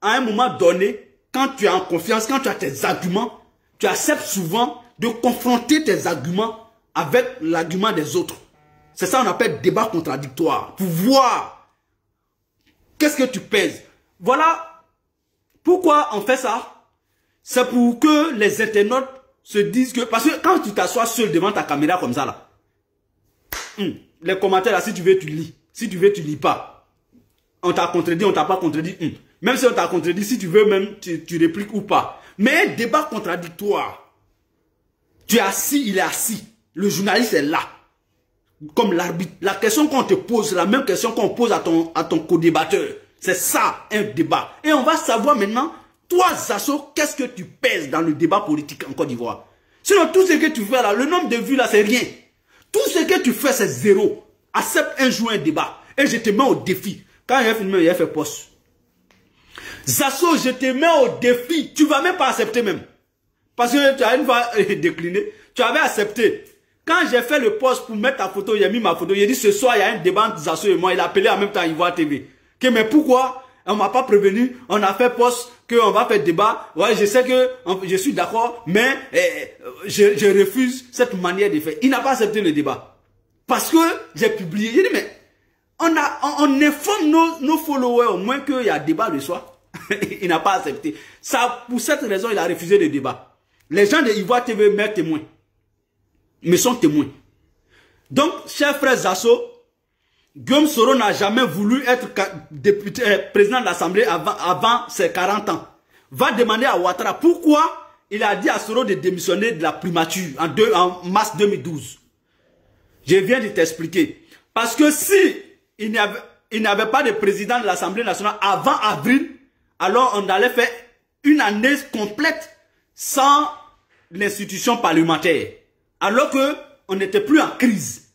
à un moment donné, quand tu es en confiance, quand tu as tes arguments, tu acceptes souvent de confronter tes arguments avec l'argument des autres. C'est ça qu'on appelle débat contradictoire. Pour voir qu'est-ce que tu pèses. Voilà pourquoi on fait ça. C'est pour que les internautes se disent que... Parce que quand tu t'assois seul devant ta caméra comme ça, là, les commentaires, là, si tu veux, tu lis. Si tu veux, tu lis pas. On t'a contredit, on t'a pas contredit. Même si on t'a contredit, si tu veux même, tu répliques ou pas. Mais un débat contradictoire. Tu es assis, il est assis. Le journaliste est là. Comme l'arbitre. La question qu'on te pose, la même question qu'on pose à ton co-débatteur. C'est ça, un débat. Et on va savoir maintenant, toi, Zasso, qu'est-ce que tu pèses dans le débat politique en Côte d'Ivoire. Sinon, tout ce que tu fais là, le nombre de vues là, c'est rien. Tout ce que tu fais, c'est zéro. Accepte un jour un débat. Et je te mets au défi. Quand il a filmé, il a fait poste. Zasso, je te mets au défi. Tu ne vas même pas accepter même. Parce que tu as une fois décliné. Tu avais accepté. Quand j'ai fait le post pour mettre ta photo, il a mis ma photo. Il a dit ce soir, il y a un débat entre Zasso et moi. Il a appelé en même temps Ivoire TV. Que, mais pourquoi on m'a pas prévenu, on a fait poste qu'on va faire débat. Ouais, je sais que je suis d'accord, mais je refuse cette manière de faire. Il n'a pas accepté le débat. Parce que j'ai publié. J'ai dit, mais on informe nos followers au moins qu'il y a débat de soi. Il n'a pas accepté. Ça, pour cette raison, il a refusé le débat. Les gens de Ivoire TV me témoins. Me sont témoins. Donc, chers frères Zasso, Guillaume Soro n'a jamais voulu être député, président de l'Assemblée avant ses 40 ans. Va demander à Ouattara pourquoi il a dit à Soro de démissionner de la primature en mars 2012. Je viens de t'expliquer. Parce que si il n'y avait pas de président de l'Assemblée nationale avant avril, alors on allait faire une année complète sans l'institution parlementaire. Alors qu'on n'était plus en crise.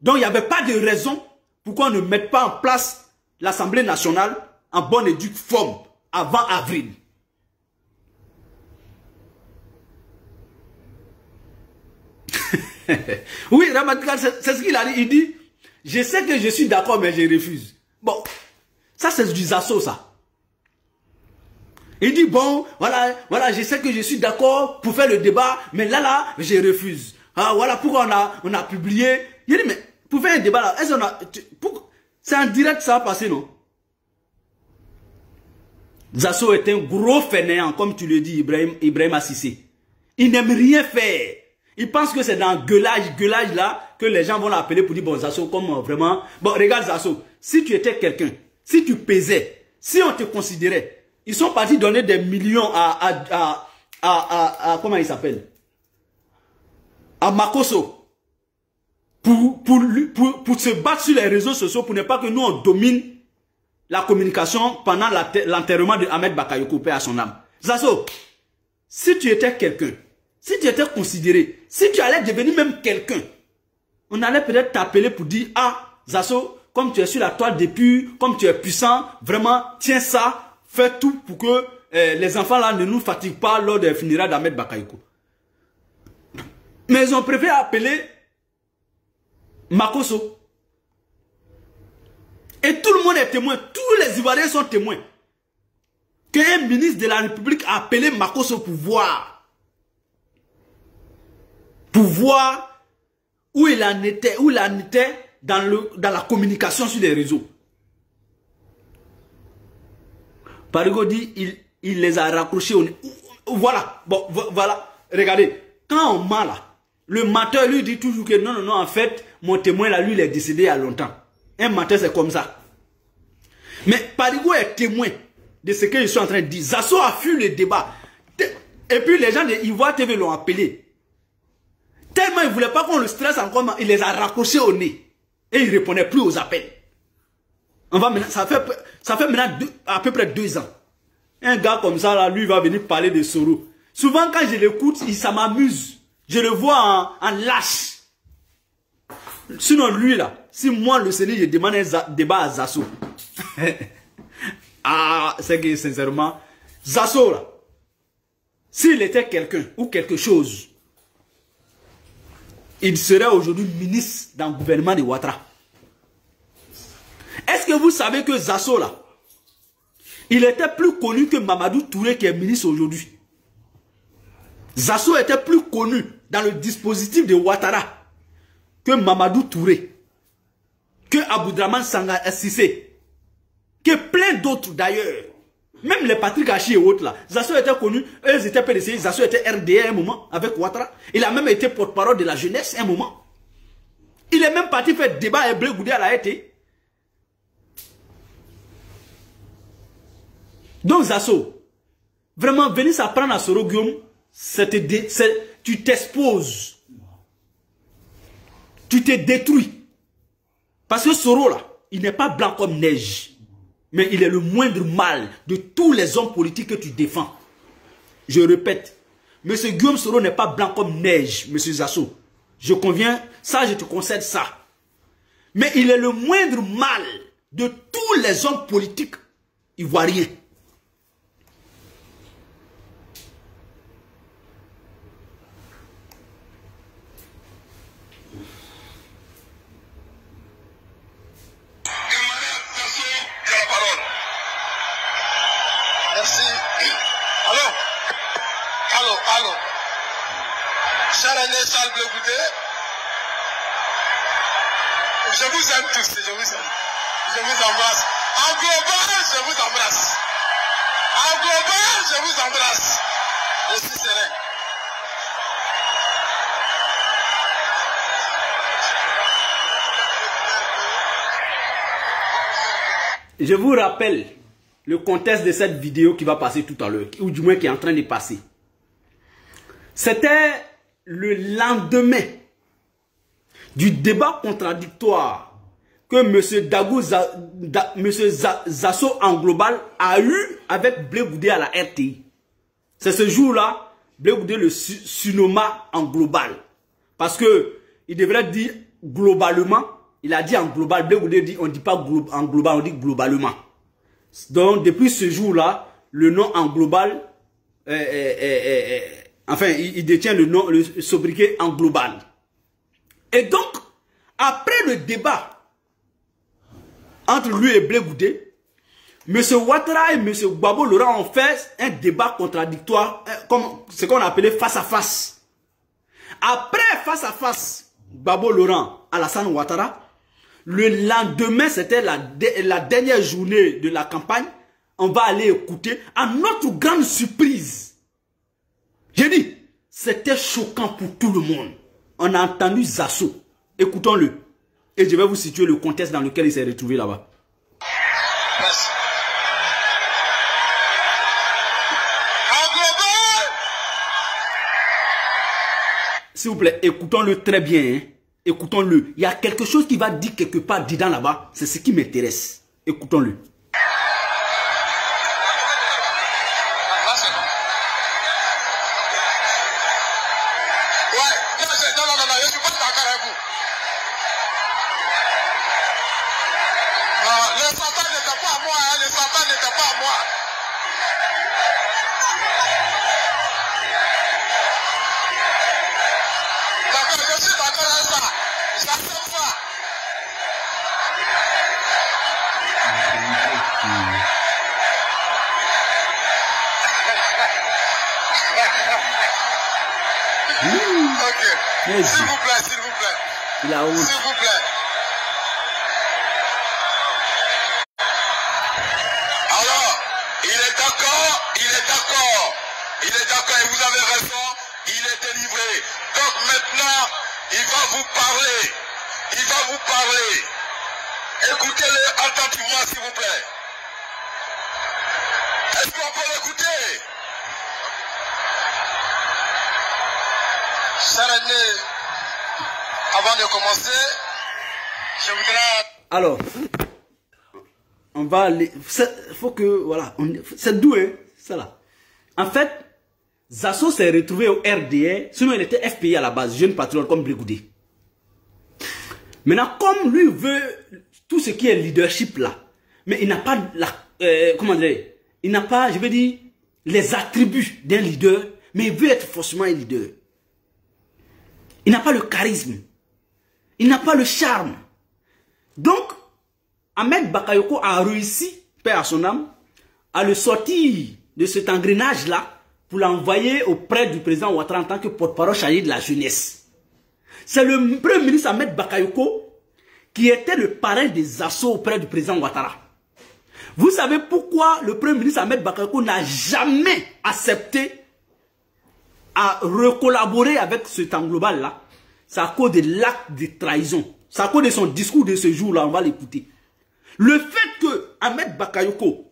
Donc il n'y avait pas de raison pourquoi on ne mette pas en place l'Assemblée nationale en bonne et due forme avant avril. Oui, Ramadan, c'est ce qu'il a dit. Il dit, je sais que je suis d'accord, mais je refuse. Bon, ça c'est du Zasso, ça. Il dit, bon, voilà, je sais que je suis d'accord pour faire le débat, mais là, je refuse. Ah, voilà pourquoi on a publié. Il dit, mais pour faire un débat là, est-ce qu'on a... C'est en direct, ça va passer, non? Zasso est un gros fainéant, comme tu le dis, Ibrahim Assissé. Il n'aime rien faire. Il pense que c'est dans gueulage là, que les gens vont l'appeler pour dire, bon, Zasso, comme vraiment... Bon, regarde Zasso, si tu étais quelqu'un, si tu pesais, si on te considérait, ils sont partis donner des millions comment il s'appelle? À Makosso. Pour se battre sur les réseaux sociaux, pour ne pas que nous, on domine la communication pendant l'enterrement de Ahmed Bakayoko, paix à son âme. Zasso, si tu étais quelqu'un, si tu étais considéré, si tu allais devenir même quelqu'un, on allait peut-être t'appeler pour dire, ah, Zasso, comme tu es sur la toile depuis, comme tu es puissant, vraiment, tiens ça, fais tout pour que les enfants là ne nous fatiguent pas lors des funérailles d'Ahmed Bakayoko. Mais ils ont préféré appeler Makosso. Et tout le monde est témoin, tous les Ivoiriens sont témoins qu'un ministre de la République a appelé Makosso pour voir où il en était dans la communication sur les réseaux. Parigo dit, il les a raccrochés au nez. Voilà, bon, voilà, regardez, quand on ment là, le menteur lui dit toujours que non, en fait, mon témoin là, lui, il est décédé il y a longtemps. Un menteur, c'est comme ça. Mais Parigo est témoin de ce que je suis en train de dire. Zasso a fui le débat. Et puis les gens de Ivoire TV l'ont appelé. Tellement il ne voulait pas qu'on le stresse encore, il les a raccrochés au nez. Et il ne répondait plus aux appels. Ça fait maintenant à peu près 2 ans. Un gars comme ça, là, lui, va venir parler de Soro. Souvent, quand je l'écoute, ça m'amuse. Je le vois en lâche. Sinon, lui, là, si moi, le Sénégal, je demande un débat à Zasso. Ah, c'est que, sincèrement, Zasso, là, s'il était quelqu'un ou quelque chose, il serait aujourd'hui ministre dans le gouvernement de Ouattara. Est-ce que vous savez que Zasso, là, il était plus connu que Mamadou Touré qui est ministre aujourd'hui. Zasso était plus connu dans le dispositif de Ouattara que Mamadou Touré, que Aboudraman Sissé, que plein d'autres d'ailleurs. Même les Patrick Hachi et autres là. Zasso était connu, eux étaient PDC, Zasso était RDA un moment avec Ouattara. Il a même été porte-parole de la jeunesse un moment. Il est même parti faire débat avec Blé Goudé à la été. Donc Zasso, vraiment venir s'apprendre à Soro Guillaume, tu t'exposes. Tu te détruis. Parce que Soro là, il n'est pas blanc comme neige. Mais il est le moindre mal de tous les hommes politiques que tu défends. Je répète, M. Guillaume Soro n'est pas blanc comme neige, M. Zasso. Je conviens, ça je te concède ça. Mais il est le moindre mal de tous les hommes politiques ivoiriens. René Charles Blé Goudé. Je vous aime tous, je vous aime. Je vous embrasse. En global, je vous embrasse. En global, je vous embrasse. Je suis serein. Je vous rappelle le contexte de cette vidéo qui va passer tout à l'heure, ou du moins qui est en train de passer. C'était le lendemain du débat contradictoire que M. Zasso en global a eu avec Blé Goudé à la RTI. C'est ce jour-là, Blé Goudé le surnomma en global. Parce que il devrait dire globalement. Il a dit en global. Blé Goudé dit on ne dit pas en global, on dit globalement. Donc depuis ce jour-là, le nom en global, enfin il détient le nom, le sobriquet en global. Et donc, après le débat entre lui et Blé Goudé, M. Ouattara et M. Gbagbo Laurent ont fait un débat contradictoire, comme ce qu'on appelait face à face. Après face à face, Gbagbo Laurent, Alassane Ouattara, le lendemain, c'était la dernière journée de la campagne, on va aller écouter, à notre grande surprise. J'ai dit, c'était choquant pour tout le monde. On a entendu Zasso. Écoutons-le. Et je vais vous situer le contexte dans lequel il s'est retrouvé là-bas. Merci. S'il vous plaît, écoutons-le très bien. Hein. Écoutons-le. Il y a quelque chose qui va dire quelque part dedans là-bas. C'est ce qui m'intéresse. Écoutons-le. Ok. S'il vous plaît, s'il vous plaît. Il a honte. S'il vous plaît. Alors, il est d'accord, il est d'accord. Il est d'accord et vous avez raison, il est délivré. Donc maintenant, il va vous parler. Il va vous parler. Écoutez-le attentivement, s'il vous plaît. Est-ce qu'on peut l'écouter? Cher René, avant de commencer, je voudrais... Alors, on va aller... faut que... Voilà. C'est doux, hein? Ça là. En fait, Zasso s'est retrouvé au RDR. Sinon, il était FPI à la base. Jeune patriote comme Blé Goudé. Maintenant, comme lui veut tout ce qui est leadership là, mais il n'a pas la... comment dire? Il n'a pas, je veux dire, les attributs d'un leader, mais il veut être forcément un leader. Il n'a pas le charisme. Il n'a pas le charme. Donc, Ahmed Bakayoko a réussi, paix à son âme, à le sortir de cet engrenage-là pour l'envoyer auprès du président Ouattara en tant que porte-parole chargé de la jeunesse. C'est le premier ministre Ahmed Bakayoko qui était le parrain des assauts auprès du président Ouattara. Vous savez pourquoi le premier ministre Ahmed Bakayoko n'a jamais accepté à recollaborer avec ce temps global-là? C'est à cause de l'acte de trahison. C'est à cause de son discours de ce jour-là, on va l'écouter. Le fait que Ahmed Bakayoko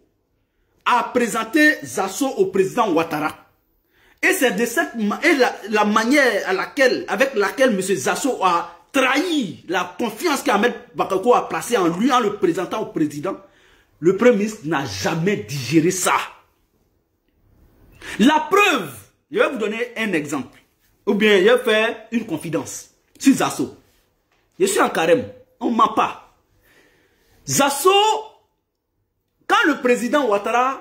a présenté Zasso au président Ouattara, et c'est de cette la manière avec laquelle M. Zasso a trahi la confiance qu'Ahmed Bakayoko a placée en lui en le présentant au président, le premier ministre n'a jamais digéré ça. La preuve, je vais vous donner un exemple. Ou bien, je vais faire une confidence sur Zasso. Je suis en carême, on ne ment pas. Zasso, quand le président Ouattara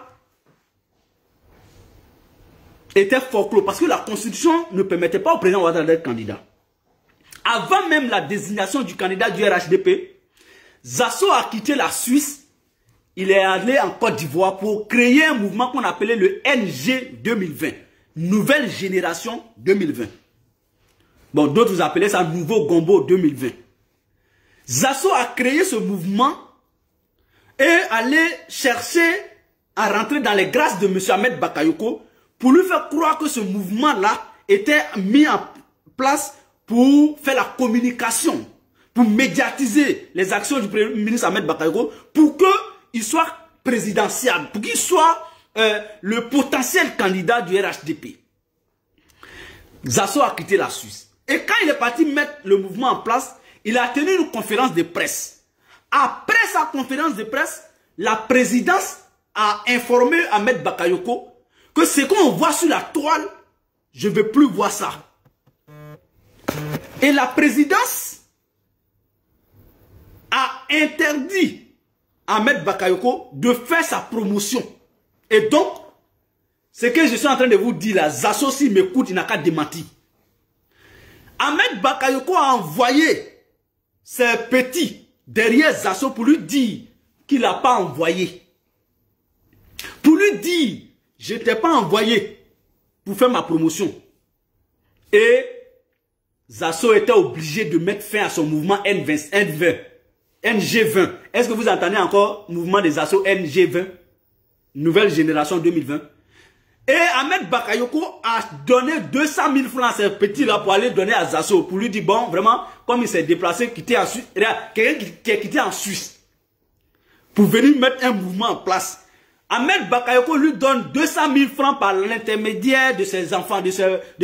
était forclos, parce que la constitution ne permettait pas au président Ouattara d'être candidat. Avant même la désignation du candidat du RHDP, Zasso a quitté la Suisse. Il est allé en Côte d'Ivoire pour créer un mouvement qu'on appelait le NG 2020. Nouvelle Génération 2020. Bon, d'autres vous appelaient ça Nouveau Gombo 2020. Zasso a créé ce mouvement et allait chercher à rentrer dans les grâces de M. Ahmed Bakayoko pour lui faire croire que ce mouvement-là était mis en place pour faire la communication, pour médiatiser les actions du Premier ministre Ahmed Bakayoko, pour qu'il soit présidentiable, pour qu'il soit le potentiel candidat du RHDP. Zasso a quitté la Suisse. Et quand il est parti mettre le mouvement en place, il a tenu une conférence de presse. Après sa conférence de presse, la présidence a informé Ahmed Bakayoko que ce qu'on voit sur la toile, je ne veux plus voir ça. Et la présidence a interdit à Ahmed Bakayoko de faire sa promotion. Et donc, ce que je suis en train de vous dire là, Zasso s'il m'écoute, il n'a qu'à démentir. Ahmed Bakayoko a envoyé ses petits derrière Zasso pour lui dire qu'il n'a pas envoyé. Pour lui dire, je ne t'ai pas envoyé pour faire ma promotion. Et Zasso était obligé de mettre fin à son mouvement NG20. Est-ce que vous entendez encore mouvement des Zasso NG20? Nouvelle génération 2020. Et Ahmed Bakayoko a donné 200 000 francs à ces petits-là pour aller donner à Zasso. Pour lui dire, bon, vraiment, comme il s'est déplacé, quitté en Suisse, quelqu'un qui est quitté en Suisse, pour venir mettre un mouvement en place. Ahmed Bakayoko lui donne 200 000 francs par l'intermédiaire de ses enfants, de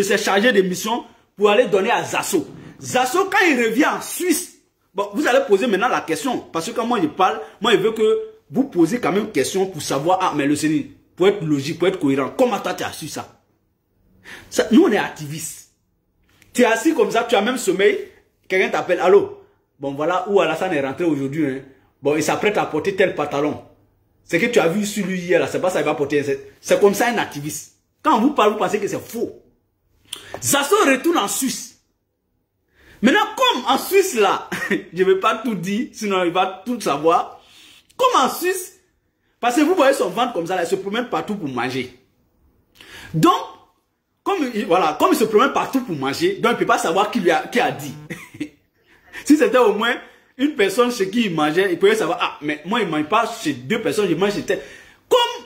ses chargés de mission, pour aller donner à Zasso. Zasso, quand il revient en Suisse, bon, vous allez poser maintenant la question, parce que quand moi je parle, moi je veux que vous posez quand même une question pour savoir, ah, mais le Seigneur, pour être logique, pour être cohérent, comment toi tu as su ça? Nous on est activistes. Tu es assis comme ça, tu as même sommeil, quelqu'un t'appelle, allô, bon voilà où Alassane est rentré aujourd'hui, hein. Bon il s'apprête à porter tel pantalon. Ce que tu as vu sur lui hier, c'est pas ça qu'il va porter, c'est comme ça un activiste. Quand on vous parle, vous pensez que c'est faux. Zasso retourne en Suisse. Maintenant, comme en Suisse là, je ne vais pas tout dire, sinon il va tout savoir. Comme en Suisse, parce que vous voyez son ventre comme ça, là, il se promène partout pour manger. Donc, comme il se promène partout pour manger, donc il ne peut pas savoir qui a dit. Si c'était au moins une personne chez qui il mangeait, il pouvait savoir, ah, mais moi, il ne mange pas chez deux personnes, je mange chez tel. Comme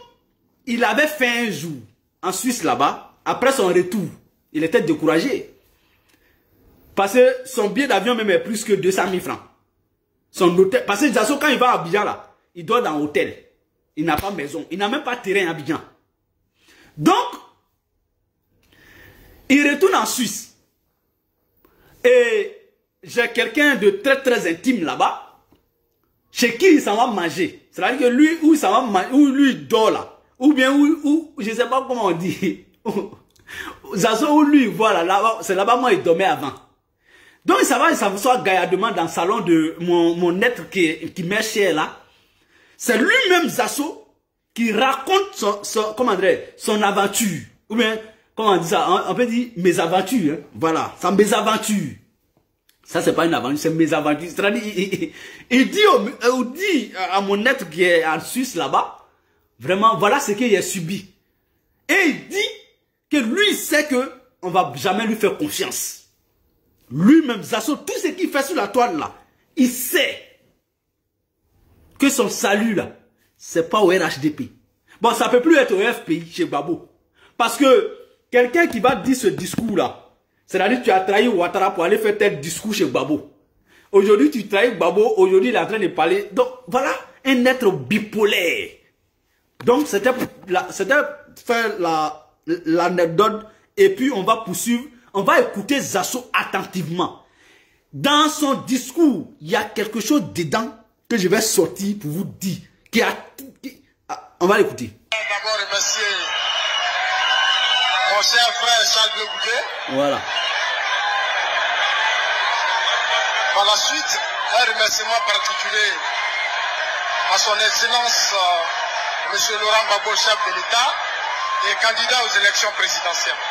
il avait fait un jour en Suisse là-bas, après son retour, il était découragé. Parce que son billet d'avion même est plus que 200 000 francs. Son hôtel, parce que Zasso, quand il va à Abidjan là, il dort dans l'hôtel. Il n'a pas maison. Il n'a même pas terrain à Abidjan. Donc, il retourne en Suisse. Et j'ai quelqu'un de très très intime là-bas, chez qui il s'en va manger. C'est-à-dire que lui, où il s'en va manger, où lui il dort là, ou bien où je ne sais pas comment on dit, Zasso où lui, voilà, c'est là-bas moi il dormait avant. Donc il s'assoit gaillardement dans le salon de mon être qui m'est cher là. C'est lui-même Zasso qui raconte son aventure. Ou bien, comment on dit ça? On peut dire mes aventures. Hein? Voilà, c'est mes aventures. Ça, c'est pas une aventure, c'est mes aventures. C'est-à-dire, il dit à mon être qui est en Suisse là-bas, vraiment, voilà ce qu'il a subi. Et il dit que lui, il sait qu'on ne va jamais lui faire confiance. Lui-même, Zasso, tout ce qu'il fait sur la toile là, il sait que son salut là, c'est pas au RHDP. Bon, ça peut plus être au FPI chez Gbagbo. Parce que quelqu'un qui va dire ce discours là, c'est-à-dire que tu as trahi Ouattara pour aller faire tel discours chez Gbagbo. Aujourd'hui, tu trahis Gbagbo, aujourd'hui il est en train de parler. Donc voilà, un être bipolaire. Donc c'était faire l'anecdote et puis on va poursuivre, on va écouter Zasso attentivement. Dans son discours, il y a quelque chose dedans que je vais sortir pour vous dire. On va l'écouter. D'abord remercier mon cher frère Charles Bleu Goudé. Voilà. Par la suite, un remerciement particulier à son excellence M. Laurent Gbagbo, chef de l'État et candidat aux élections présidentielles.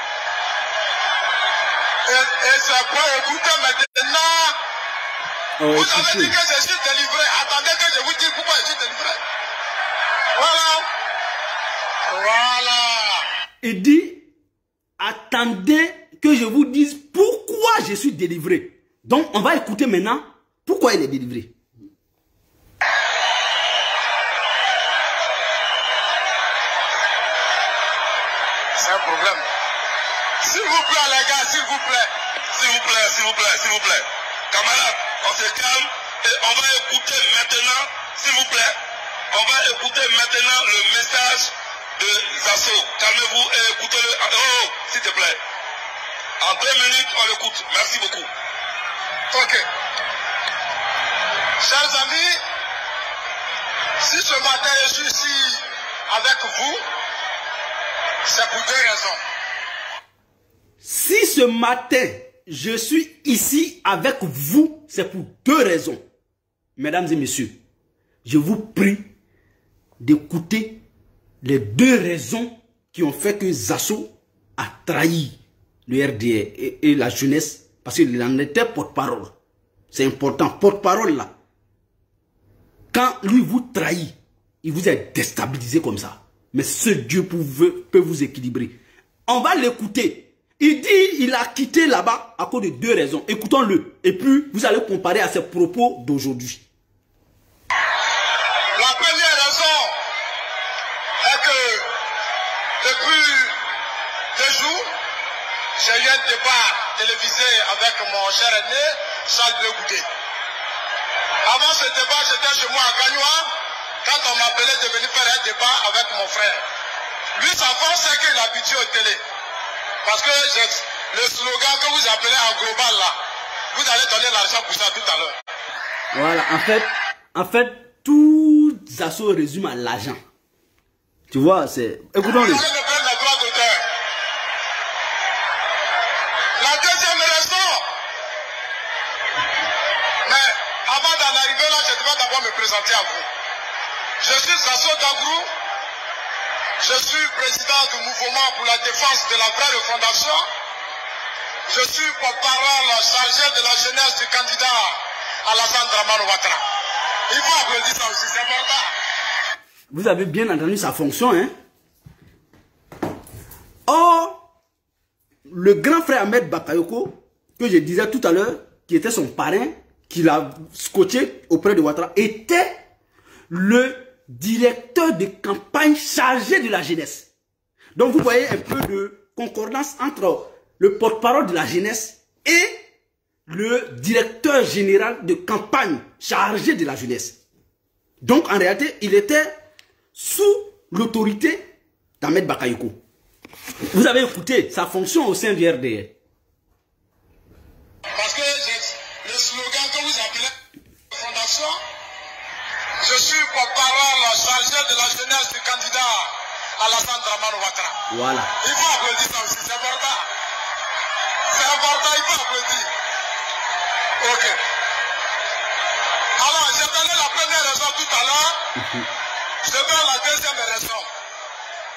Et c'est pas écouter maintenant. Vous avez dit que je suis délivré. Attendez que je vous dise pourquoi je suis délivré. Voilà. Voilà. Il dit, attendez que je vous dise pourquoi je suis délivré. Donc, on va écouter maintenant pourquoi il est délivré. C'est un problème. S'il vous plaît, les gars, s'il vous plaît. S'il vous plaît, s'il vous plaît, s'il vous plaît. Camarades, on se calme et on va écouter maintenant, s'il vous plaît, on va écouter maintenant le message de Zasso. Calmez-vous et écoutez-le. Oh, s'il te plaît. En 2 minutes, on l'écoute. Merci beaucoup. Ok. Chers amis, si ce matin je suis ici avec vous, c'est pour 2 raisons. Si ce matin, je suis ici avec vous, c'est pour 2 raisons. Mesdames et messieurs, je vous prie d'écouter les 2 raisons qui ont fait que Zasso a trahi le RDR et la jeunesse, parce qu'il en était porte-parole. C'est important, porte-parole là. Quand lui vous trahit, il vous a déstabilisé comme ça. Mais ce Dieu peut vous équilibrer. On va l'écouter. Il dit il a quitté là-bas à cause de 2 raisons. Écoutons-le. Et puis, vous allez comparer à ses propos d'aujourd'hui. La première raison est que depuis 2 jours, j'ai eu un débat télévisé avec mon cher aîné, Charles Bleu Goudé. Avant ce débat, j'étais chez moi à Gagnoa, quand on m'appelait de venir faire un débat avec mon frère. Lui, sa force, c'est qu'il est habitué aux télé. Parce que le slogan que vous appelez en global là, vous allez donner l'argent pour ça tout à l'heure. Voilà, en fait, tout Zasso résume à l'argent. Tu vois, c'est... Écoutons-le. Vous allez me prendre les droits d'auteur. La deuxième raison, mais avant d'en arriver là, je devais d'abord me présenter à vous. Je suis Zasso Dangrou. Je suis président du mouvement pour la défense de la vraie refondation. Je suis porte-parole chargé de la jeunesse du candidat Alassane Dramane Ouattara. Il faut applaudir ça aussi, c'est important. Vous avez bien entendu sa fonction, hein? Or, le grand frère Ahmed Bakayoko, que je disais tout à l'heure, qui était son parrain, qui l'a scotché auprès de Ouattara, était le directeur de campagne chargé de la jeunesse. Donc vous voyez un peu de concordance entre le porte-parole de la jeunesse et le directeur général de campagne chargé de la jeunesse. Donc en réalité, il était sous l'autorité d'Ahmed Bakayoko. Vous avez écouté sa fonction au sein du RDR. Parce que le slogan que vous appelez fondation, je suis porte-parole chargé de la jeunesse du candidat Alassane Dramane Ouattara. Voilà. Il faut applaudir ça aussi, c'est important. C'est important, il faut applaudir. Ok. Alors, j'ai donné la première raison tout à l'heure. Je donne la deuxième raison.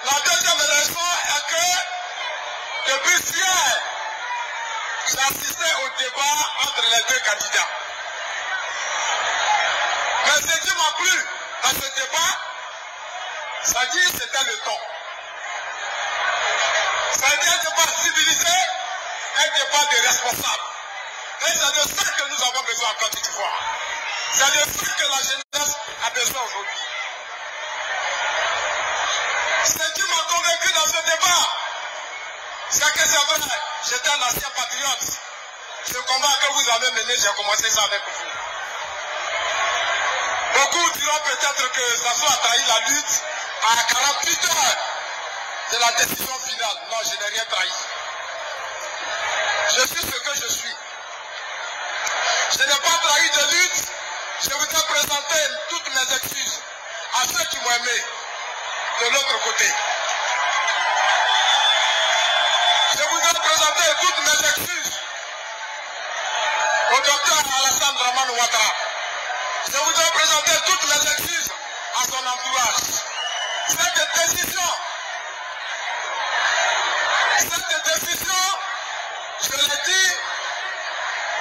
La deuxième raison est que, depuis hier, j'ai assisté au débat entre les 2 candidats. Mais ce qui m'a plu dans ce débat, ça dit c'était le ton. Ça a été un débat civilisé, un débat de responsables. Et c'est de ça que nous avons besoin en Côte d'Ivoire. C'est de ça que la jeunesse a besoin aujourd'hui. Ce qui m'a convaincu dans ce débat, c'est que c'est vrai, j'étais un ancien patriote. Ce combat que vous avez mené, j'ai commencé ça avec vous. Beaucoup diront peut-être que Zasso a trahi la lutte à 48 heures de la décision finale. Non, je n'ai rien trahi. Je suis ce que je suis. Je n'ai pas trahi de lutte. Je voudrais présenter toutes mes excuses à ceux qui m'ont aimé de l'autre côté. Je voudrais présenter toutes mes excuses au docteur Alassane Dramane Ouattara. Je voudrais présenter toutes mes excuses à son entourage. Cette décision, je l'ai dit,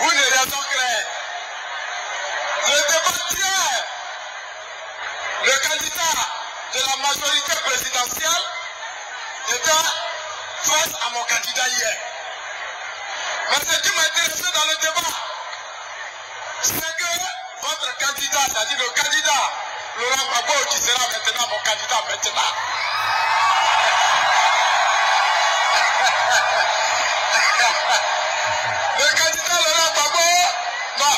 vous ne raison créée. Le débat d'hier, le candidat de la majorité présidentielle était face à mon candidat hier. Mais ce qui m'intéressait dans le débat, c'est que votre candidat, c'est-à-dire le candidat Laurent Gbagbo, qui sera maintenant mon candidat maintenant, le candidat Laurent Gbagbo, non,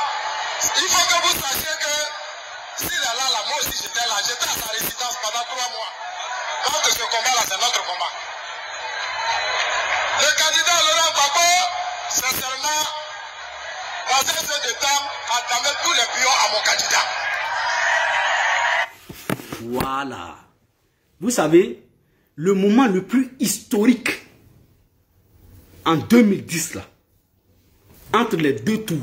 il faut que vous sachiez que s'il est là, moi aussi j'étais là, j'étais à sa résidence pendant 3 mois. Donc ce combat-là, c'est notre combat. Le candidat Laurent Gbagbo, sincèrement, dans un jeu de temps, a damé tous les pions à mon candidat. Voilà. Vous savez, le moment le plus historique en 2010, là, entre les deux tours,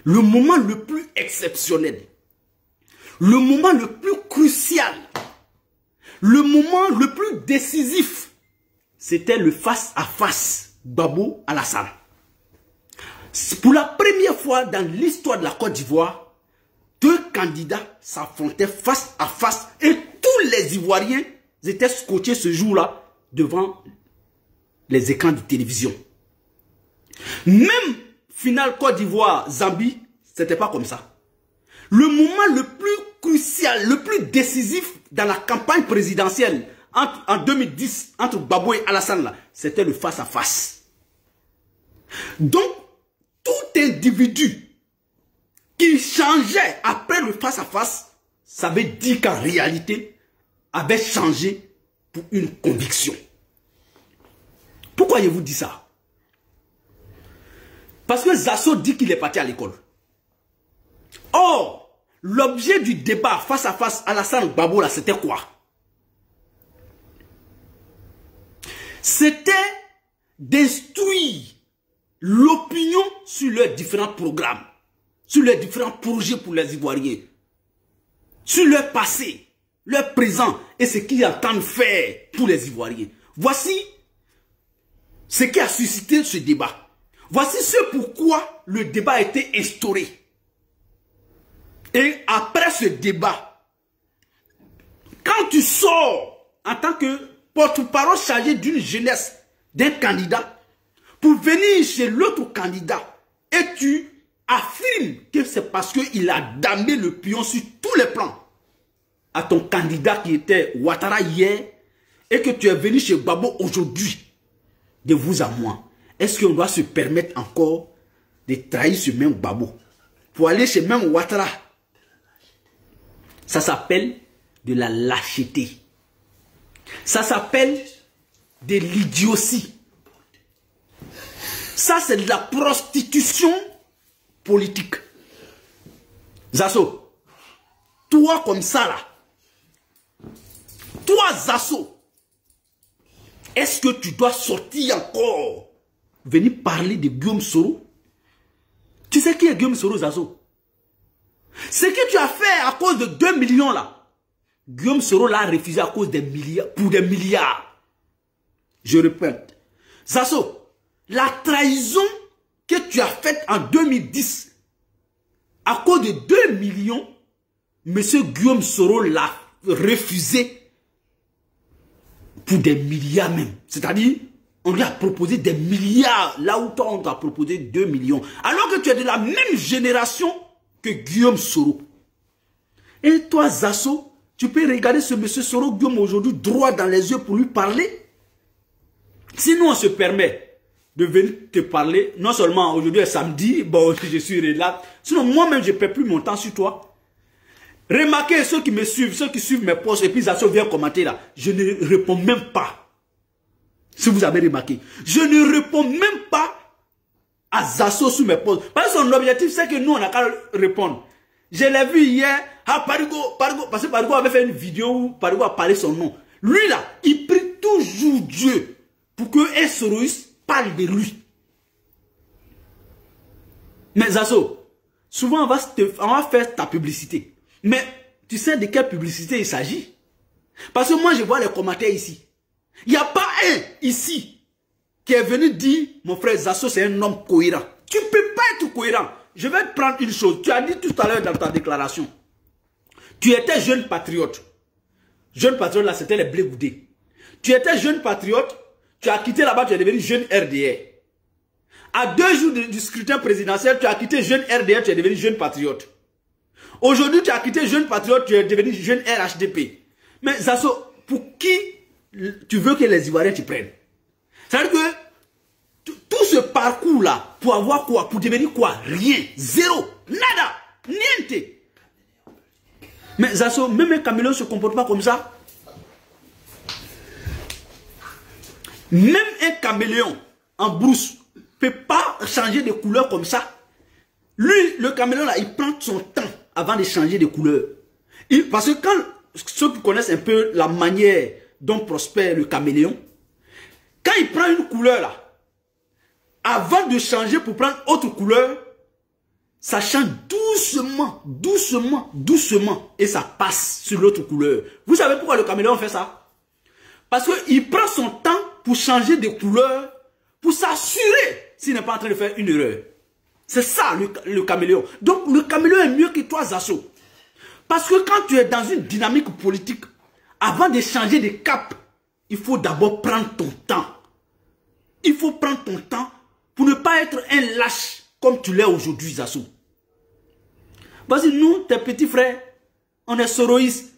le moment le plus exceptionnel, le moment le plus crucial, le moment le plus décisif, c'était le face-à-face Gbagbo-Alassane. Pour la première fois dans l'histoire de la Côte d'Ivoire, 2 candidats s'affrontaient face à face et tous les Ivoiriens étaient scotchés ce jour-là devant les écrans de télévision. Même finale Côte d'Ivoire-Zambie, c'était pas comme ça. Le moment le plus crucial, le plus décisif dans la campagne présidentielle en 2010 entre Gbagbo et Alassane, c'était le face-à-face. Donc, tout individu qui changeait après le face-à-face, ça veut dire qu'en réalité, avait changé pour une conviction. Pourquoi je vous dis ça? Parce que Zasso dit qu'il est parti à l'école. Or, l'objet du débat face-à-face Alassane Gbagbo, là, c'était quoi? C'était d'instruire l'opinion sur leurs différents programmes, sur leurs différents projets pour les Ivoiriens, sur leur passé, leur présent et ce qu'ils entendent faire pour les Ivoiriens. Voici ce qui a suscité ce débat. Voici ce pourquoi le débat a été instauré. Et après ce débat, quand tu sors en tant que porte-parole chargé d'une jeunesse, d'un candidat, pour venir chez l'autre candidat, et tu affirmes que c'est parce qu'il a damé le pion sur tous les plans à ton candidat qui était Ouattara hier, et que tu es venu chez Gbagbo aujourd'hui, de vous à moi. Est-ce qu'on doit se permettre encore de trahir ce même Gbagbo pour aller chez même Ouattara? Ça s'appelle de la lâcheté. Ça s'appelle de l'idiotie. Ça, c'est de la prostitution politique. Zasso, toi comme ça là, toi Zasso, est-ce que tu dois sortir encore, venir parler de Guillaume Soro? Tu sais qui est Guillaume Soro, Zasso? Ce que tu as fait à cause de 2 millions là, Guillaume Soro l'a refusé à cause des milliards, pour des milliards. Je répète, Zasso, la trahison que tu as faite en 2010, à cause de 2 millions, M. Guillaume Soro l'a refusé pour des milliards même. C'est-à-dire, on lui a proposé des milliards, là où toi on t'a proposé 2 millions. Alors que tu es de la même génération que Guillaume Soro. Et toi, Zasso, tu peux regarder ce M. Soro Guillaume aujourd'hui droit dans les yeux pour lui parler. Sinon, on se permet de venir te parler, non seulement aujourd'hui est samedi, bon, je suis relax, sinon moi-même je ne perds plus mon temps sur toi. Remarquez ceux qui me suivent, ceux qui suivent mes posts, et puis Zasso vient commenter là, je ne réponds même pas. Si vous avez remarqué, je ne réponds même pas à Zasso sur mes posts. Parce que son objectif c'est que nous on n'a qu'à répondre. Je l'ai vu hier, Parigo, parce que Parigo avait fait une vidéo où Parigo a parlé son nom. Lui là, il prie toujours Dieu pour que un soroïste parle de lui. Mais Zasso, souvent on va faire ta publicité. Mais tu sais de quelle publicité il s'agit? Parce que moi je vois les commentaires ici. Il n'y a pas un ici qui est venu dire, mon frère Zasso c'est un homme cohérent. Tu ne peux pas être cohérent. Je vais te prendre une chose. Tu as dit tout à l'heure dans ta déclaration. Tu étais jeune patriote. Jeune patriote là c'était les blé boudés. Tu étais jeune patriote. Tu as quitté là-bas, tu es devenu jeune RDR. À 2 jours du scrutin présidentiel, tu as quitté jeune RDR, tu es devenu jeune patriote. Aujourd'hui, tu as quitté jeune patriote, tu es devenu jeune RHDP. Mais Zasso, pour qui tu veux que les Ivoiriens te prennent? C'est-à-dire que tout ce parcours-là, pour avoir quoi? Pour devenir quoi? Rien. Zéro. Nada. Niente. Mais Zasso, même un caméléon ne se comporte pas comme ça. Même un caméléon en brousse ne peut pas changer de couleur comme ça. Lui, le caméléon là, il prend son temps avant de changer de couleur. Parce que quand ceux qui connaissent un peu la manière dont prospère le caméléon, quand il prend une couleur là, avant de changer pour prendre autre couleur, ça change doucement, doucement, doucement. Et ça passe sur l'autre couleur. Vous savez pourquoi le caméléon fait ça? Parce qu'il prend son temps pour changer de couleur, pour s'assurer s'il n'est pas en train de faire une erreur. C'est ça le caméléon. Donc le caméléon est mieux que toi, Zasso. Parce que quand tu es dans une dynamique politique, avant de changer de cap, il faut d'abord prendre ton temps. Il faut prendre ton temps pour ne pas être un lâche comme tu l'es aujourd'hui, Zasso. Vas-y, nous, tes petits frères, on est soroïstes.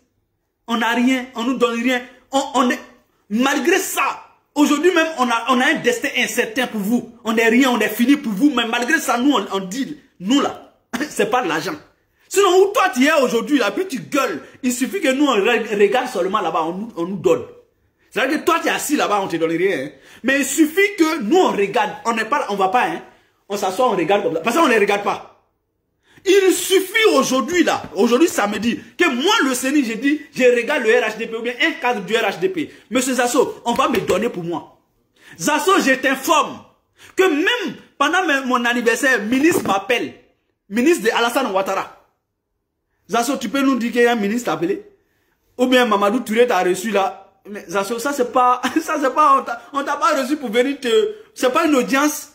On n'a rien, on nous donne rien. On est, malgré ça, aujourd'hui même, on a un destin incertain pour vous. On n'est rien, on est fini pour vous. Mais malgré ça, nous, on dit, nous là, c'est pas de l'argent. Sinon, où toi tu es aujourd'hui, là, puis tu gueules. Il suffit que nous, on regarde seulement là-bas, on nous donne. C'est-à-dire que toi, tu es assis là-bas, on ne te donne rien. Hein. Mais il suffit que nous, on regarde. On n'est pas, on va pas, hein. On s'assoit, on regarde comme ça. Parce qu'on ne les regarde pas. Il suffit aujourd'hui, là, aujourd'hui samedi, que moi, le Séni, j'ai dit, je regarde le RHDP ou bien un cadre du RHDP. Monsieur Zasso, on va me donner pour moi. Zasso, je t'informe que même pendant mon anniversaire, ministre m'appelle. Ministre de Alassane Ouattara. Zasso, tu peux nous dire qu'il y a un ministre appelé? Ou bien Mamadou Touré t'a reçu là? Mais Zasso, ça c'est pas, on t'a pas reçu pour venir c'est pas une audience.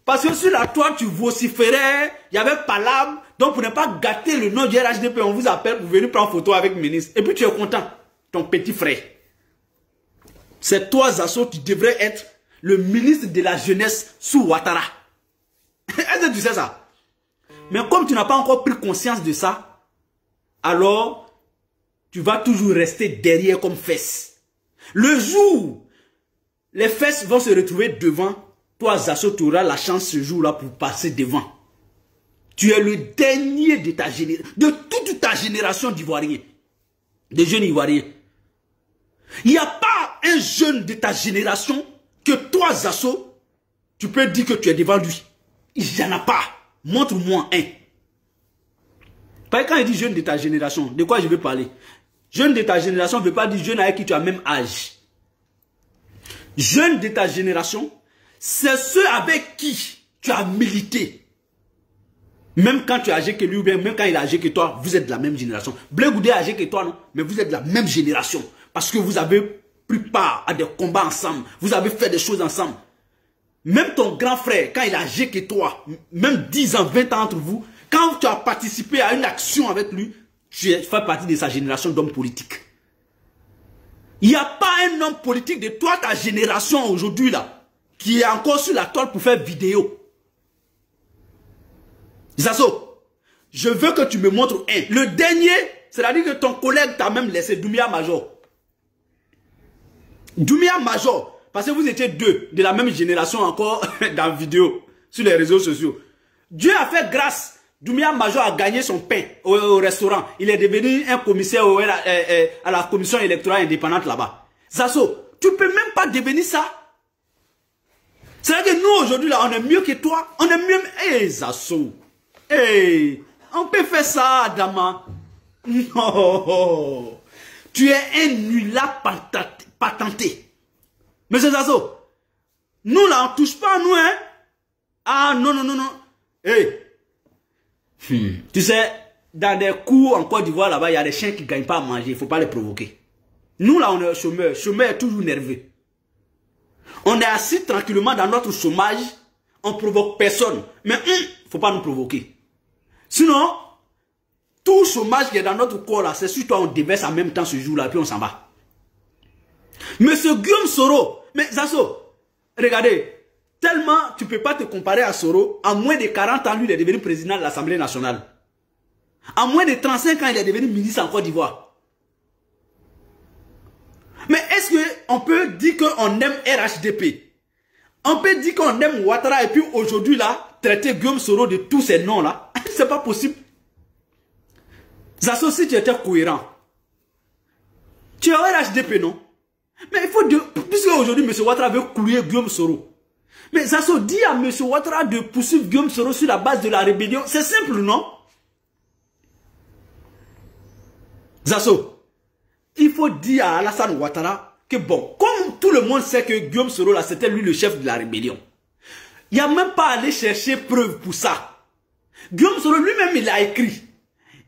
Parce que sur la toile, tu vociférais, il y avait palabre. Donc, pour ne pas gâter le nom du RHDP, on vous appelle pour venir prendre photo avec le ministre. Et puis, tu es content, ton petit frère. C'est toi, Zasso, tu devrais être le ministre de la jeunesse sous Ouattara. Est-ce que tu sais ça? Mais comme tu n'as pas encore pris conscience de ça, alors, tu vas toujours rester derrière comme fesse. Le jour, les fesses vont se retrouver devant. Toi, Zasso, tu auras la chance ce jour-là pour passer devant. Tu es le dernier de ta génération, de toute ta génération d'Ivoiriens, de jeunes Ivoiriens. Il n'y a pas un jeune de ta génération que toi, Zasso, tu peux dire que tu es devant lui. Il n'y en a pas. Montre-moi un. Parce que quand il dit jeune de ta génération, de quoi je veux parler? Jeune de ta génération ne veut pas dire jeune avec qui tu as le même âge. Jeune de ta génération, c'est ceux avec qui tu as milité. Même quand tu es âgé que lui ou bien même quand il est âgé que toi, vous êtes de la même génération. Blé Goudé est âgé que toi, non? Mais vous êtes de la même génération. Parce que vous avez pris part à des combats ensemble. Vous avez fait des choses ensemble. Même ton grand frère, quand il est âgé que toi, même 10 ans, 20 ans entre vous, quand tu as participé à une action avec lui, tu fais partie de sa génération d'hommes politiques. Il n'y a pas un homme politique de toi, ta génération aujourd'hui là, qui est encore sur la toile pour faire vidéo. Zasso, je veux que tu me montres un. Le dernier, c'est-à-dire que ton collègue t'a même laissé, Doumbia Major. Doumbia Major, parce que vous étiez deux de la même génération encore dans la vidéo, sur les réseaux sociaux. Dieu a fait grâce. Doumbia Major a gagné son pain au restaurant. Il est devenu un commissaire à la commission électorale indépendante là-bas. Zasso, tu ne peux même pas devenir ça. C'est-à-dire que nous, aujourd'hui, là, on est mieux que toi. On est mieux... Hé, Zasso. Hé, on peut faire ça, Adama. Non. Tu es un nulard patenté. Monsieur Zasso, nous, là, on ne touche pas à nous, hein. Ah, non, non, non, non. Hé. Tu sais, dans des cours en Côte d'Ivoire, là-bas, il y a des chiens qui ne gagnent pas à manger. Il ne faut pas les provoquer. Nous, là, on est chômeurs. Chômeur est toujours nerveux. On est assis tranquillement dans notre chômage. On ne provoque personne. Mais il ne faut pas nous provoquer. Sinon, tout chômage qui est dans notre corps, là, c'est sur toi, on déverse en même temps ce jour-là, puis on s'en va. Monsieur Guillaume Soro, mais Zasso, regardez, Tellement tu ne peux pas te comparer à Soro. En moins de 40 ans, lui, il est devenu président de l'Assemblée nationale. En moins de 35 ans, il est devenu ministre en Côte d'Ivoire. Mais est-ce qu'on peut dire qu'on aime RHDP? On peut dire qu'on aime Ouattara et puis aujourd'hui, là, traiter Guillaume Soro de tous ces noms-là? C'est pas possible. Zasso, si tu étais cohérent, tu es RHDP, non? Mais il faut dire, puisque aujourd'hui, M. Ouattara veut couler Guillaume Soro. Mais Zasso dit à M. Ouattara de poursuivre Guillaume Soro sur la base de la rébellion. C'est simple, non? Zasso, il faut dire à Alassane Ouattara que bon, comme tout le monde sait que Guillaume Soro, là, c'était lui le chef de la rébellion. Il n'y a même pas à aller chercher preuve pour ça. Guillaume Soro lui-même, il a écrit.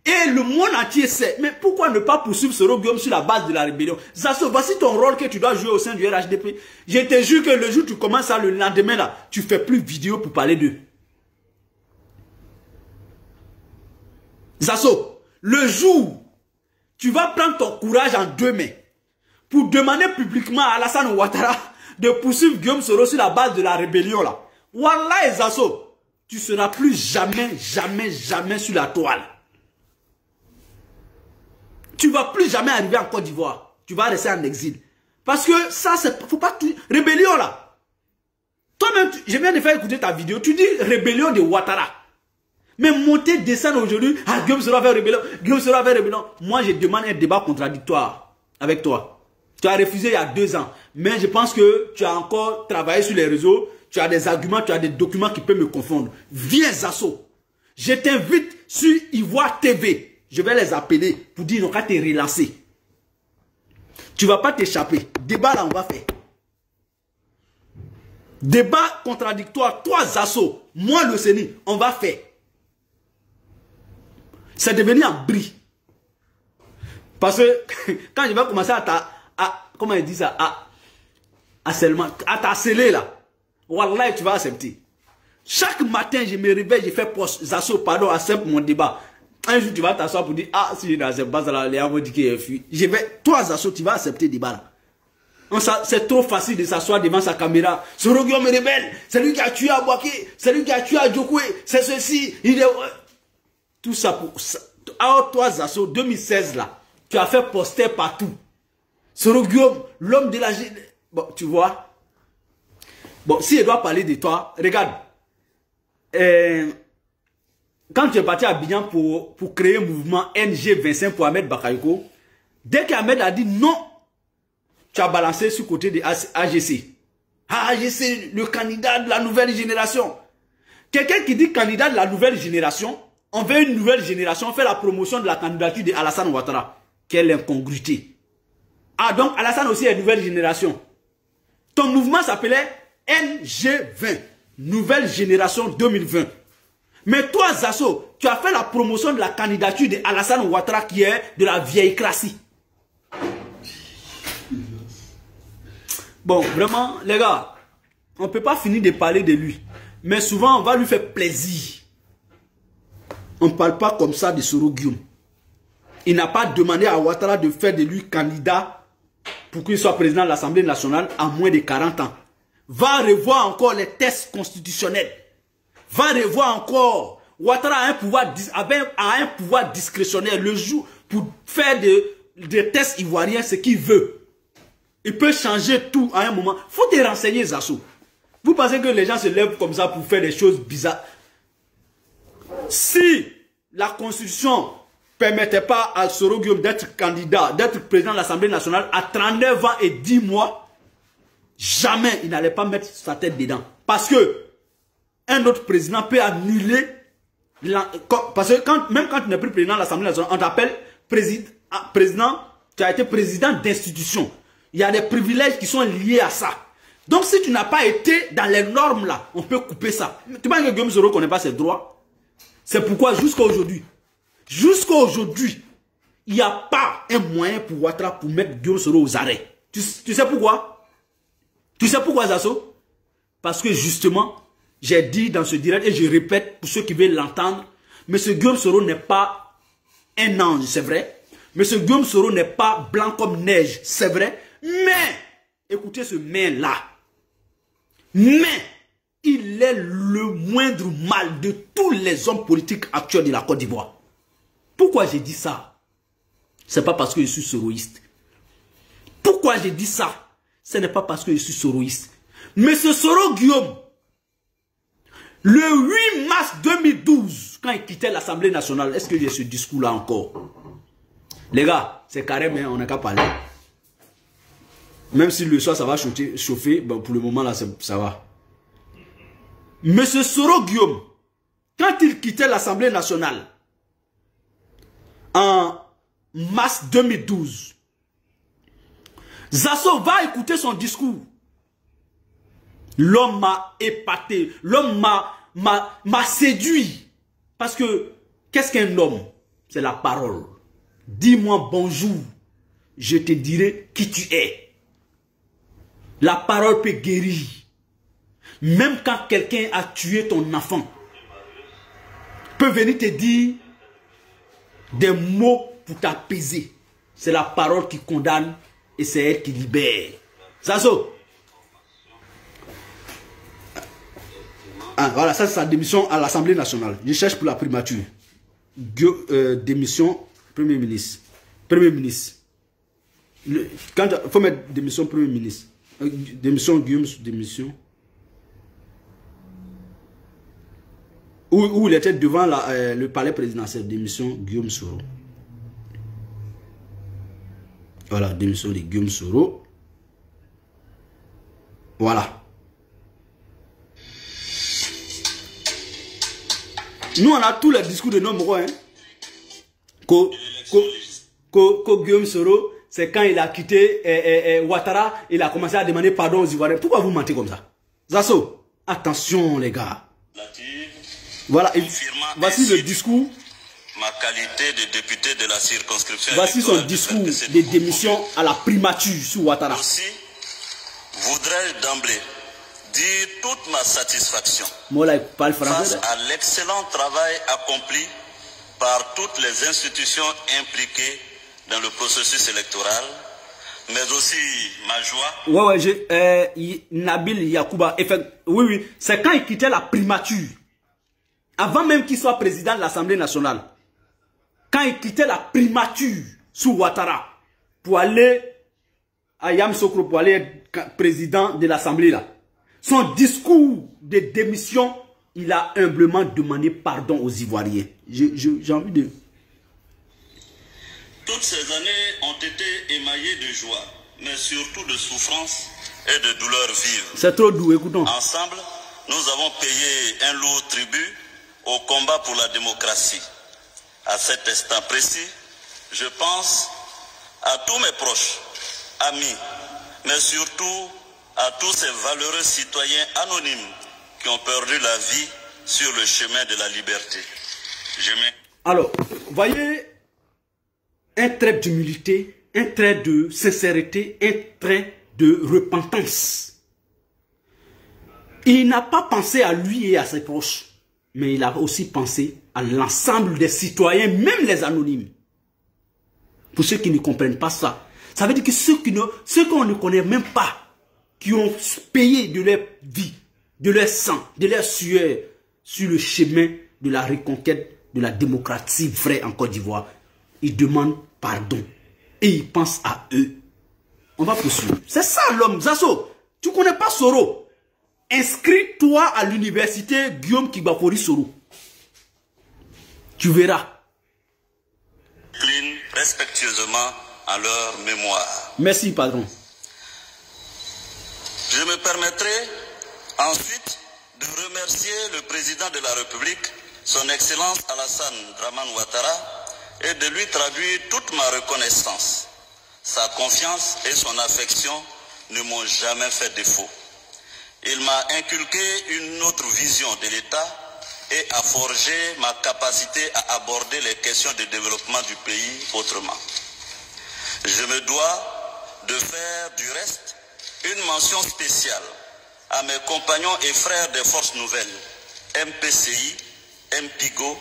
Et le monde entier sait. Mais pourquoi ne pas poursuivre Soro Guillaume sur la base de la rébellion? Zasso, voici ton rôle que tu dois jouer au sein du RHDP. Je te jure que le jour où tu commences ça, le lendemain, là, tu fais plus vidéo pour parler d'eux. Zasso, le jour tu vas prendre ton courage en deux mains pour demander publiquement à Alassane Ouattara de poursuivre Guillaume Soro sur la base de la rébellion là. Wallah Zasso, tu seras plus jamais sur la toile. Tu vas plus jamais arriver en Côte d'Ivoire. Tu vas rester en exil. Parce que ça, c'est... Faut pas tout... Rébellion là. Toi-même, je viens de faire écouter ta vidéo. Tu dis rébellion de Ouattara. Mais monter, descendre aujourd'hui, ah, Guillaume Soro va faire rébellion, Guillaume Soro va faire rébellion. Moi, je demande un débat contradictoire avec toi. Tu as refusé il y a 2 ans. Mais je pense que tu as encore travaillé sur les réseaux. Tu as des arguments, tu as des documents qui peuvent me confondre. Viens, Zasso. Je t'invite sur Ivoire TV. Je vais les appeler pour dire qu'on va te relancer. Tu ne vas pas t'échapper. Débat là, on va faire. Débat contradictoire. Toi, Zasso. Moi, le Séni, on va faire. C'est devenu un bris. Parce que quand je vais commencer comment il dit ça, à t'harceler là, wallah, tu vas accepter. Chaque matin, je me réveille, je fais poste, Zasso, pardon, accepte mon débat. Un jour, tu vas t'asseoir pour dire, ah, si je n'accepte pas ça, là, les gens vont dire qu'il est fui. Toi, Zasso, tu vas accepter le débat là. C'est trop facile de s'asseoir devant sa caméra. Soro Guillaume est rebelle, c'est lui qui a tué Abouaké, c'est lui qui a tué Adjokwe, c'est ceci, il est... Tout ça pour ça. Alors toi, Zasso, 2016 là, tu as fait poster partout. Soro Guillaume, l'homme de la... Bon, tu vois. Bon, si je dois parler de toi, regarde. Quand tu es parti à Abidjan pour créer un mouvement NG25 pour Ahmed Bakayoko, dès qu'Ahmed a dit non, tu as balancé sur le côté de AGC. AGC, le candidat de la nouvelle génération. Quelqu'un qui dit candidat de la nouvelle génération, on veut une nouvelle génération, on fait la promotion de la candidature de Alassane Ouattara. Quelle incongruité. Ah, donc Alassane aussi est nouvelle génération. Ton mouvement s'appelait NG20, nouvelle génération 2020. Mais toi, Zasso, tu as fait la promotion de la candidature de Alassane Ouattara qui est de la vieille classe. Bon, vraiment, les gars, on ne peut pas finir de parler de lui. Mais souvent, on va lui faire plaisir. On ne parle pas comme ça de Soro Guillaume. Il n'a pas demandé à Ouattara de faire de lui candidat pour qu'il soit président de l'Assemblée nationale à moins de 40 ans. Va revoir encore les tests constitutionnels. Va revoir encore. Ouattara a un pouvoir discrétionnaire le jour pour faire des tests ivoiriens ce qu'il veut. Il peut changer tout à un moment. Il faut te renseigner, Zasso. Vous pensez que les gens se lèvent comme ça pour faire des choses bizarres? Si la Constitution ne permettait pas à Soro Guillaume d'être candidat, d'être président de l'Assemblée nationale à 39 ans et 10 mois, jamais il n'allait pas mettre sa tête dedans. Parce que un autre président peut annuler, parce que même quand tu n'es plus président de l'Assemblée nationale, on t'appelle président, tu as été président d'institution. Il y a des privilèges qui sont liés à ça. Donc si tu n'as pas été dans les normes là, on peut couper ça. Tu penses que Guillaume Soro ne connaît pas ses droits? C'est pourquoi jusqu'à aujourd'hui, il n'y a pas un moyen pour Ouattara pour mettre Guillaume Soro aux arrêts. Tu sais pourquoi? Tu sais pourquoi, Zasso? Parce que justement, j'ai dit dans ce direct et je répète pour ceux qui veulent l'entendre, M. Guillaume Soro n'est pas un ange, c'est vrai. M. Guillaume Soro n'est pas blanc comme neige, c'est vrai. Mais, écoutez ce mais là. Mais, il est le moindre mal de tous les hommes politiques actuels de la Côte d'Ivoire. Pourquoi j'ai dit ça? Ce n'est pas parce que je suis soroïste. Pourquoi j'ai dit ça? Ce n'est pas parce que je suis soroïste. Mais ce Soro Guillaume, le 8 mars 2012, quand il quittait l'Assemblée nationale, est-ce que j'ai ce discours-là encore? Les gars, c'est carré, mais on n'a qu'à parler. Même si le soir ça va chauffer, ben pour le moment là ça va. Monsieur Soro Guillaume, quand il quittait l'Assemblée nationale en mars 2012, Zasso va écouter son discours. L'homme m'a épaté, l'homme m'a séduit. Parce que, qu'est-ce qu'un homme? C'est la parole. Dis-moi bonjour, je te dirai qui tu es. La parole peut guérir. Même quand quelqu'un a tué ton enfant, peut venir te dire des mots pour t'apaiser. C'est la parole qui condamne et c'est elle qui libère. Zazo. Ah, voilà, ça c'est sa démission à l'Assemblée nationale. Je cherche pour la primature. Démission Premier ministre. Premier ministre. Il faut mettre démission Premier ministre. Démission Guillaume, démission. Où il était devant le palais présidentiel. Démission Guillaume Soro. Voilà, démission de Guillaume Soro. Voilà. Nous, on a tous les discours de nos morts. Hein. Guillaume Soro, c'est quand il a quitté Ouattara, il a commencé à demander pardon aux Ivoiriens. Pourquoi vous mentez comme ça? Zasso, attention les gars. Voilà, voici le discours. Ma qualité de député de la circonscription. Voici son discours de démission à la primature sur Ouattara. Aussi, voudrais-je d'emblée dire toute ma satisfaction face à l'excellent travail accompli par toutes les institutions impliquées dans le processus électoral, mais aussi ma joie. Nabil Yakouba, oui, c'est quand il quittait la primature, avant même qu'il soit président de l'Assemblée nationale, quand il quittait la primature sous Ouattara, pour aller à Yamoussoukro, pour aller être président de l'Assemblée là, son discours de démission, il a humblement demandé pardon aux Ivoiriens. J'ai envie de... Toutes ces années ont été émaillées de joie, mais surtout de souffrance et de douleurs vives. C'est trop doux, écoutons. Ensemble, nous avons payé un lourd tribut au combat pour la démocratie. À cet instant précis, je pense à tous mes proches, amis, mais surtout à tous ces valeureux citoyens anonymes qui ont perdu la vie sur le chemin de la liberté. Alors, voyez, un trait d'humilité, un trait de sincérité, un trait de repentance. Il n'a pas pensé à lui et à ses proches, mais il a aussi pensé à l'ensemble des citoyens, même les anonymes. Pour ceux qui ne comprennent pas ça, ça veut dire que ceux qu'on ne connaît même pas, qui ont payé de leur vie, de leur sang, de leur sueur, sur le chemin de la reconquête de la démocratie vraie en Côte d'Ivoire, ils demandent pardon. Et ils pensent à eux. On va poursuivre. C'est ça l'homme. Zasso, tu ne connais pas Soro. Inscris-toi à l'université Guillaume Kibakori Soro. Tu verras. Incline respectueusement à leur mémoire. Merci, patron. Je me permettrai ensuite de remercier le président de la République, son Excellence Alassane Dramane Ouattara, et de lui traduire toute ma reconnaissance. Sa confiance et son affection ne m'ont jamais fait défaut. Il m'a inculqué une autre vision de l'État et a forgé ma capacité à aborder les questions de développement du pays autrement. Je me dois de faire du reste une mention spéciale à mes compagnons et frères des forces nouvelles, MPCI, MPIGO,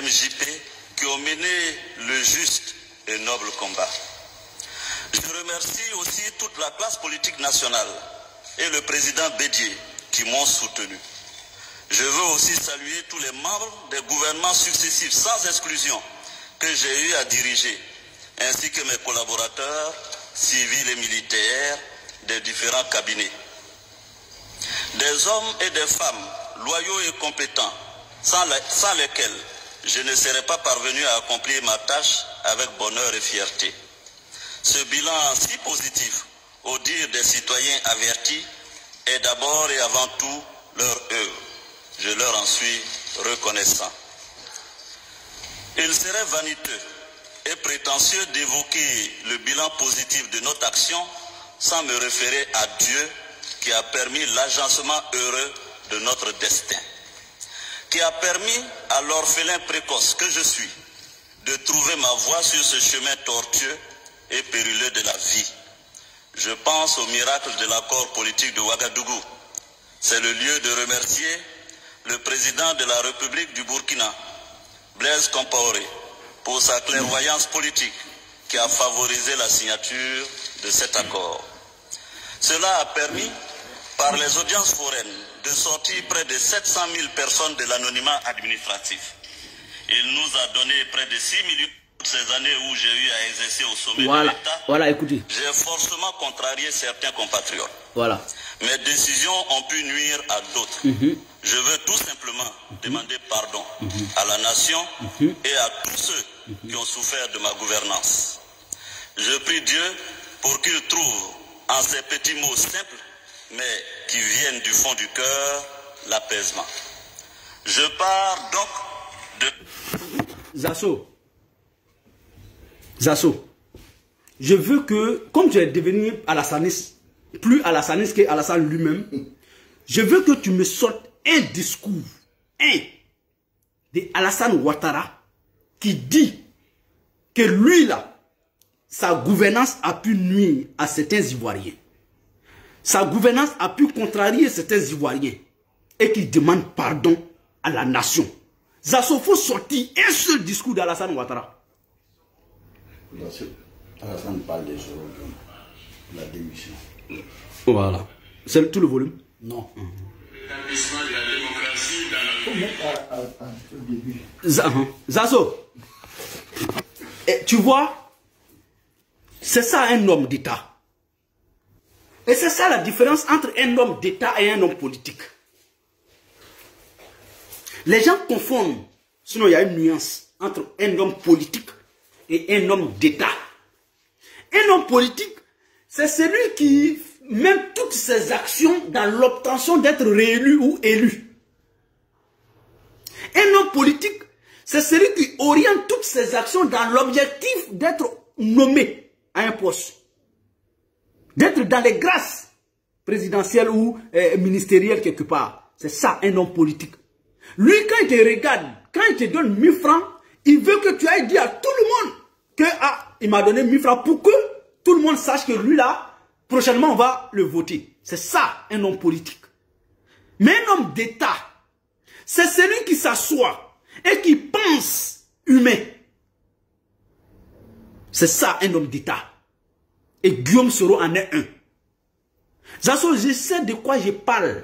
MJP, qui ont mené le juste et noble combat. Je remercie aussi toute la classe politique nationale et le président Bédié qui m'ont soutenu. Je veux aussi saluer tous les membres des gouvernements successifs, sans exclusion, que j'ai eu à diriger, ainsi que mes collaborateurs civils et militaires des différents cabinets. Des hommes et des femmes loyaux et compétents, sans lesquels je ne serais pas parvenu à accomplir ma tâche avec bonheur et fierté. Ce bilan si positif, au dire des citoyens avertis, est d'abord et avant tout leur œuvre. Je leur en suis reconnaissant. Il serait vaniteux et prétentieux d'évoquer le bilan positif de notre action sans me référer à Dieu qui a permis l'agencement heureux de notre destin, qui a permis à l'orphelin précoce que je suis de trouver ma voie sur ce chemin tortueux et périlleux de la vie. Je pense au miracle de l'accord politique de Ouagadougou. C'est le lieu de remercier le président de la République du Burkina, Blaise Compaoré, pour sa clairvoyance politique qui a favorisé la signature de cet accord. Cela a permis, par les audiences foraines, de sortir près de 700 000 personnes de l'anonymat administratif. Il nous a donné près de 6 millions de ces années où j'ai eu à exercer au sommet de l'État. Voilà, écoutez. J'ai forcément contrarié certains compatriotes. Voilà. Mes décisions ont pu nuire à d'autres. Je veux tout simplement demander pardon à la nation et à tous ceux qui ont souffert de ma gouvernance. Je prie Dieu pour qu'il trouve en ces petits mots simples, mais qui viennent du fond du cœur, l'apaisement. Je pars donc de... Zasso, je veux que, comme tu es devenu Alassaniste, plus Alassaniste qu'Alassane lui-même, je veux que tu me sortes un discours, de Alassane Ouattara, qui dit que lui là, sa gouvernance a pu nuire à certains Ivoiriens. Sa gouvernance a pu contrarier certains Ivoiriens et qui demande pardon à la nation. Zasso, faut sortir un seul discours d'Alassane Ouattara. Alassane parle des jours de la démission. Voilà. C'est tout le volume? Non. l'établissement de la démocratie dans notre... Au début. Zasso, tu vois, c'est ça un homme d'État. Et c'est ça la différence entre un homme d'État et un homme politique. Les gens confondent, sinon il y a une nuance entre un homme politique et un homme d'État. Un homme politique, c'est celui qui met toutes ses actions dans l'obtention d'être réélu ou élu. Un homme politique, c'est celui qui oriente toutes ses actions dans l'objectif d'être nommé à un poste. D'être dans les grâces présidentielles ou ministérielles quelque part. C'est ça un homme politique. Lui, quand il te regarde, quand il te donne 1000 francs, il veut que tu ailles dire à tout le monde que il m'a donné 1000 francs pour que tout le monde sache que lui là, prochainement on va le voter. C'est ça un homme politique. Mais un homme d'État, c'est celui qui s'assoit et qui pense humain. C'est ça un homme d'État. Et Guillaume Soro en est un. Zasso, je sais de quoi je parle.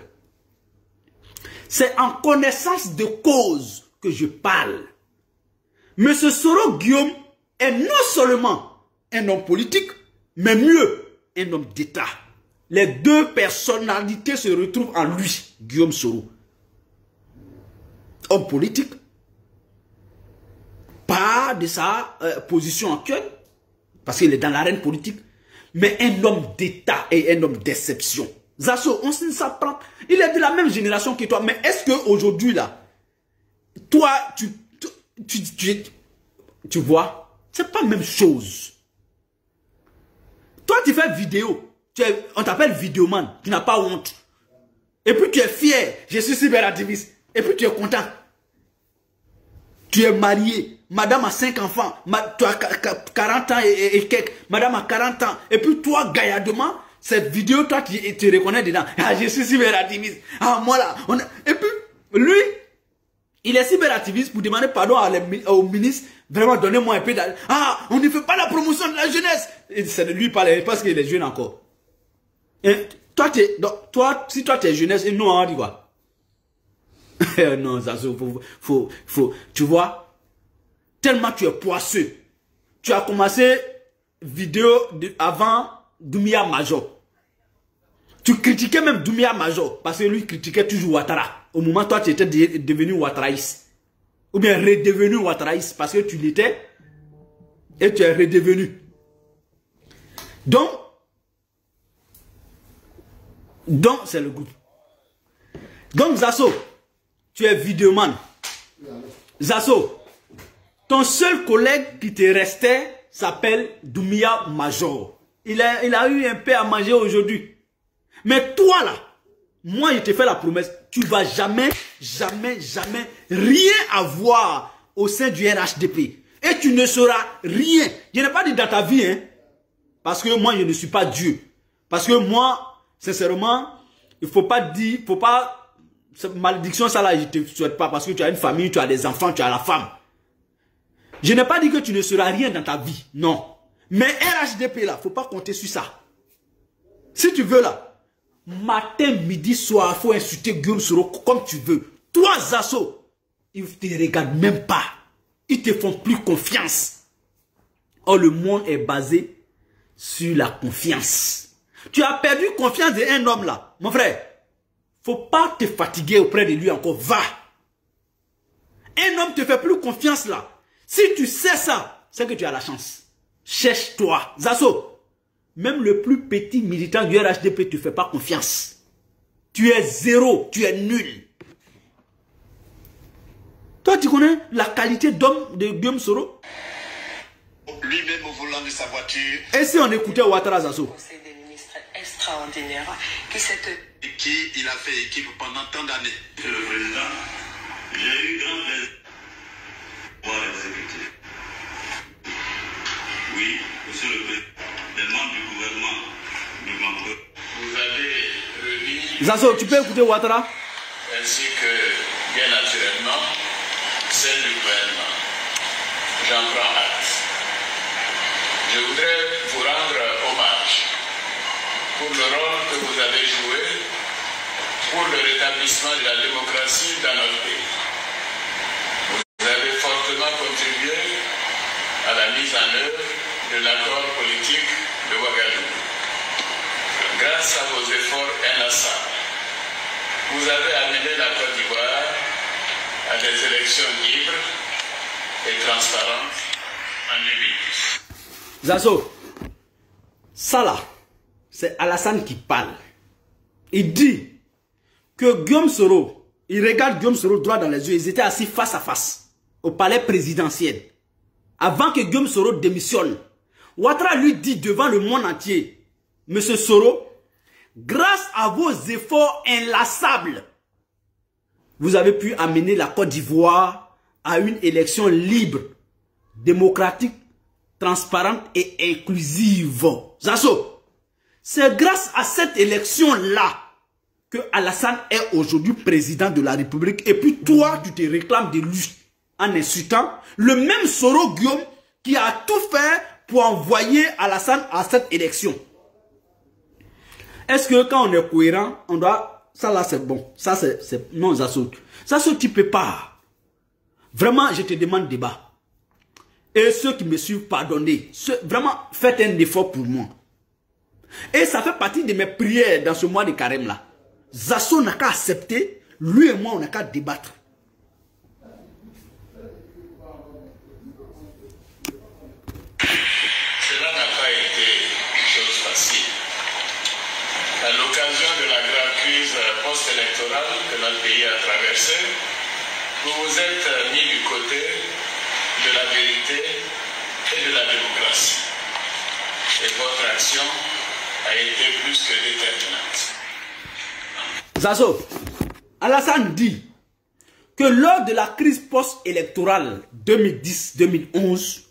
C'est en connaissance de cause que je parle. Monsieur Soro Guillaume est non seulement un homme politique, mais mieux, un homme d'État. Les deux personnalités se retrouvent en lui, Guillaume Soro. Homme politique, pas de sa position actuelle, parce qu'il est dans l'arène politique, mais un homme d'État et un homme d'exception. Zasso, on s'apprend. Il est de la même génération que toi. Mais est-ce qu'aujourd'hui, là, toi, tu vois, c'est pas la même chose. Toi, tu fais vidéo. On t'appelle vidéoman. Tu n'as pas honte. Et puis, tu es fier. Je suis cyberactiviste. Et puis, tu es content. Tu es marié. Madame a 5 enfants. Tu as 40 ans et quelques. Madame a 40 ans. Et puis toi, gaillardement, cette vidéo, toi, tu reconnais dedans. Ah, je suis cyberactiviste. Ah, moi là. Et puis, lui, il est cyberactiviste pour demander pardon au ministre. Vraiment, donnez-moi un peu d'argent. Ah, on ne fait pas la promotion de la jeunesse. C'est de lui parler parce qu'il est jeune encore. Et toi, si toi, tu es jeunesse, et nous, on dit quoi? Non, Zazo, tu vois, tellement tu es poisseux. Tu as commencé vidéo avant Doumbouya Major. Tu critiquais même Doumbouya Major parce que lui critiquait toujours Ouattara. Au moment où toi tu étais devenu Ouattaraïs. Ou bien redevenu Ouattaraïs parce que tu l'étais et tu es redevenu. Donc c'est le groupe. Donc Zasso, tu es vidéoman. Zasso, ton seul collègue qui te restait s'appelle Doumbouya Major. Il a eu un peu à manger aujourd'hui. Mais toi là, moi je te fais la promesse, tu ne vas jamais rien avoir au sein du RHDP. Et tu ne sauras rien. Je n'ai pas dit dans ta vie, hein. Parce que moi je ne suis pas Dieu. Parce que moi, sincèrement, il ne faut pas dire, cette malédiction ça là, je ne te souhaite pas. Parce que tu as une famille, tu as des enfants, tu as la femme. Je n'ai pas dit que tu ne seras rien dans ta vie. Non. Mais RHDP là, il ne faut pas compter sur ça. Si tu veux là, matin, midi, soir, il faut insulter Guillaume Soro comme tu veux. Toi, Zasso, ils ne te regardent même pas. Ils te font plus confiance. Or, le monde est basé sur la confiance. Tu as perdu confiance d'un homme là. Mon frère, faut pas te fatiguer auprès de lui encore. Va. Un homme te fait plus confiance là. Si tu sais ça, c'est que tu as la chance. Cherche-toi. Zasso, même le plus petit militant du RHDP ne te fait pas confiance. Tu es zéro, tu es nul. Toi, tu connais la qualité d'homme de Guillaume Soro? Lui-même au volant de sa voiture. Et si on écoutait Ouattara, Zasso? Conseil des ministres extraordinaire qui il a fait équipe pendant tant d'années. Monsieur le Président, j'ai eu grand plaisir de voir exécuter. Oui, Monsieur le Président, les membres du gouvernement me manquent. Vous avez remis. Zasso, tu peux écouter Ouattara? Ainsi que, bien naturellement, celle du gouvernement. J'en prends acte. Je voudrais vous rendre hommage pour le rôle que vous avez joué pour le rétablissement de la démocratie dans notre pays. Vous avez fortement contribué à la mise en œuvre de l'accord politique de Ouagadougou. Grâce à vos efforts inlassables, vous avez amené la Côte d'Ivoire à des élections libres et transparentes en 2010. Zasso, ça là, c'est Alassane qui parle. Il dit que Guillaume Soro, il regarde Guillaume Soro droit dans les yeux. Ils étaient assis face à face au palais présidentiel. Avant que Guillaume Soro démissionne, Ouattara lui dit devant le monde entier, Monsieur Soro, grâce à vos efforts inlassables, vous avez pu amener la Côte d'Ivoire à une élection libre, démocratique, transparente et inclusive. Zasso, c'est grâce à cette élection-là que Alassane est aujourd'hui président de la République. Et puis toi, tu te réclames de lui en insultant le même Soro Guillaume qui a tout fait pour envoyer Alassane à cette élection. Est-ce que quand on est cohérent, on doit... Ça là c'est bon. Ça c'est... Non Zasso. Zasso tu peux pas. Vraiment, je te demande débat. Et ceux qui me suivent, pardonnez. Vraiment, faites un effort pour moi. Et ça fait partie de mes prières dans ce mois de carême là. Zasso n'a qu'à accepter. Lui et moi, on n'a qu'à débattre. Cela n'a pas été une chose facile. À l'occasion de la grave crise post-électorale que notre pays a traversée, vous vous êtes mis du côté de la vérité et de la démocratie. Et votre action a été plus que déterminante. Zasso, Alassane dit que lors de la crise post-électorale 2010-2011,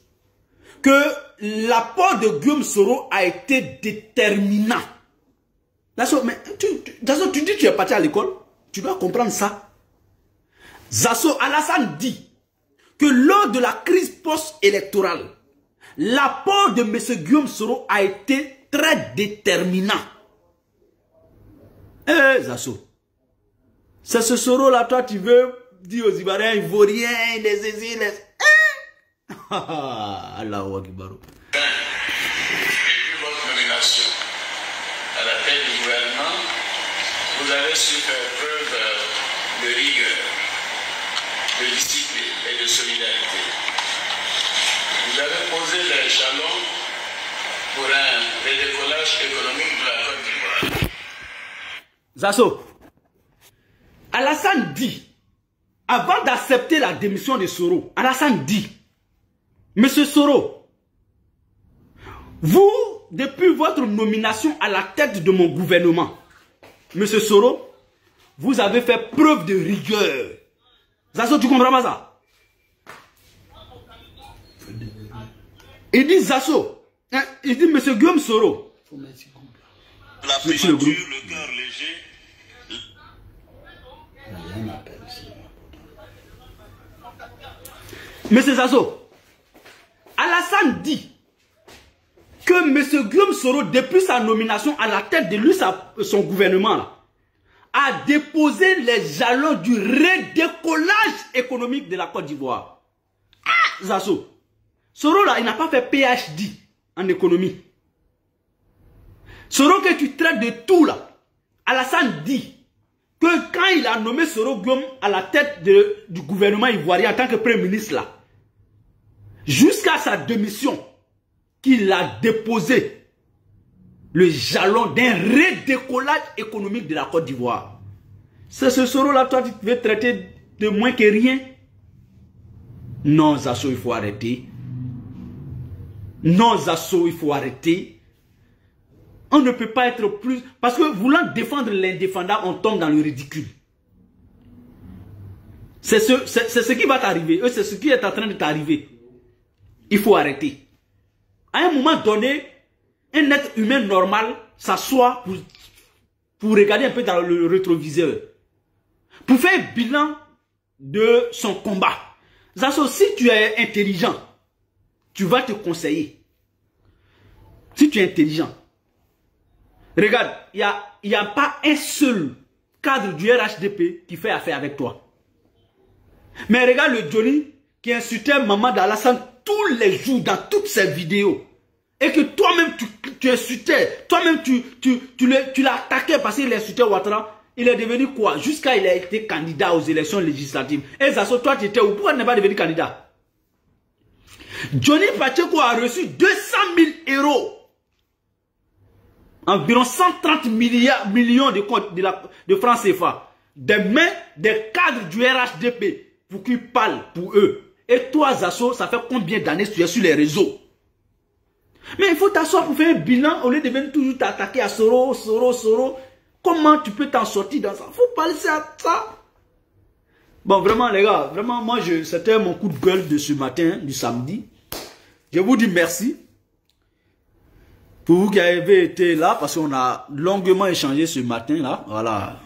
que l'apport de Guillaume Soro a été déterminant. Zasso, mais Zasso, tu dis que tu es parti à l'école, tu dois comprendre ça. Zasso, Alassane dit que lors de la crise post-électorale, l'apport de M. Guillaume Soro a été très déterminant. Zasso, C'est ce Soro-là, toi, tu veux dire aux Ivoiriens, Ivoiriens, les exiles, Allahu Akbar. Depuis votre nomination à la tête du gouvernement, vous avez su faire preuve de rigueur, de discipline et de solidarité. Vous avez posé les jalons pour un redécollage économique de la Côte d'Ivoire. Zasso, Alassane dit, avant d'accepter la démission de Soro, Alassane dit, Monsieur Soro, vous, depuis votre nomination à la tête de mon gouvernement, Monsieur Soro, vous avez fait preuve de rigueur. Zasso, tu comprends pas ça? Il dit Zasso, hein, il dit Monsieur Guillaume Soro. La primature, le cœur léger. Monsieur Zasso, Alassane dit que M. Guillaume Soro, depuis sa nomination à la tête de lui, son gouvernement, là, a déposé les jalons du redécollage économique de la Côte d'Ivoire. Ah, Zasso, Soro là, il n'a pas fait PhD en économie. Soro que tu traites de tout là, Alassane dit que quand il a nommé Soro Guillaume à la tête du gouvernement ivoirien en tant que Premier ministre là, jusqu'à sa démission, qu'il a déposé le jalon d'un redécollage économique de la Côte d'Ivoire. C'est ce Soro-là, toi, tu veux traiter de moins que rien? Non, Zasso, il faut arrêter. Non, Zasso, il faut arrêter. On ne peut pas être plus... Parce que voulant défendre l'indéfendable, on tombe dans le ridicule. C'est ce qui va t'arriver. C'est ce qui est en train de t'arriver. Il faut arrêter. À un moment donné, un être humain normal s'assoit pour regarder un peu dans le rétroviseur. Pour faire un bilan de son combat. Zasso, si tu es intelligent, tu vas te conseiller. Si tu es intelligent. Regarde, il n'y a pas un seul cadre du RHDP qui fait affaire avec toi. Mais regarde le Johnny qui insultait Maman d'Alassane tous les jours dans toutes ses vidéos. Et que toi-même tu insultais, toi-même tu l'as attaqué parce qu'il insultait Ouattara. Il est devenu quoi? Jusqu'à il a été candidat aux élections législatives. Et Zasso, toi tu étais où? Pourquoi il n'est pas devenu candidat? Johnny Pacheco a reçu 200 000 €. Environ 130 millions de francs CFA. Des mains des cadres du RHDP pour qu'ils parlent pour eux. Et toi, Zasso, ça fait combien d'années que tu es sur les réseaux? Mais il faut t'asseoir pour faire un bilan au lieu de venir toujours t'attaquer à Soro. Comment tu peux t'en sortir dans ça? Il faut penser à ça. Bon, vraiment, les gars, vraiment, moi, c'était mon coup de gueule de ce matin, du samedi. Je vous dis merci. Pour vous qui avez été là, parce qu'on a longuement échangé ce matin, là, voilà.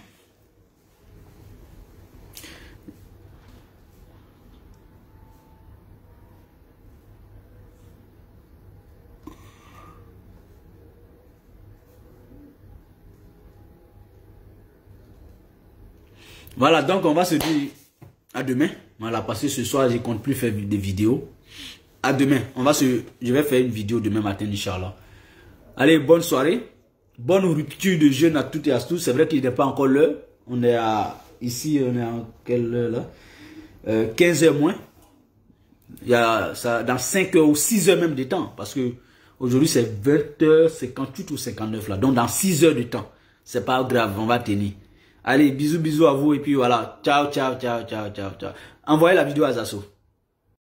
Voilà, donc on va se dire à demain. Voilà, parce que ce soir, je ne compte plus faire des vidéos. À demain. Je vais faire une vidéo demain matin, Inch'Allah. Allez, bonne soirée. Bonne rupture de jeûne à toutes et à tous. C'est vrai qu'il n'est pas encore l'heure. On est ici, on est en quelle heure là? 15 h moins. Il y a ça dans 5 heures ou 6 heures même de temps. Parce que aujourd'hui c'est 20h58 ou 59 là. Donc dans 6 heures de temps. C'est pas grave, on va tenir. Allez, bisous à vous et puis voilà. Ciao. Envoyez la vidéo à Zasso.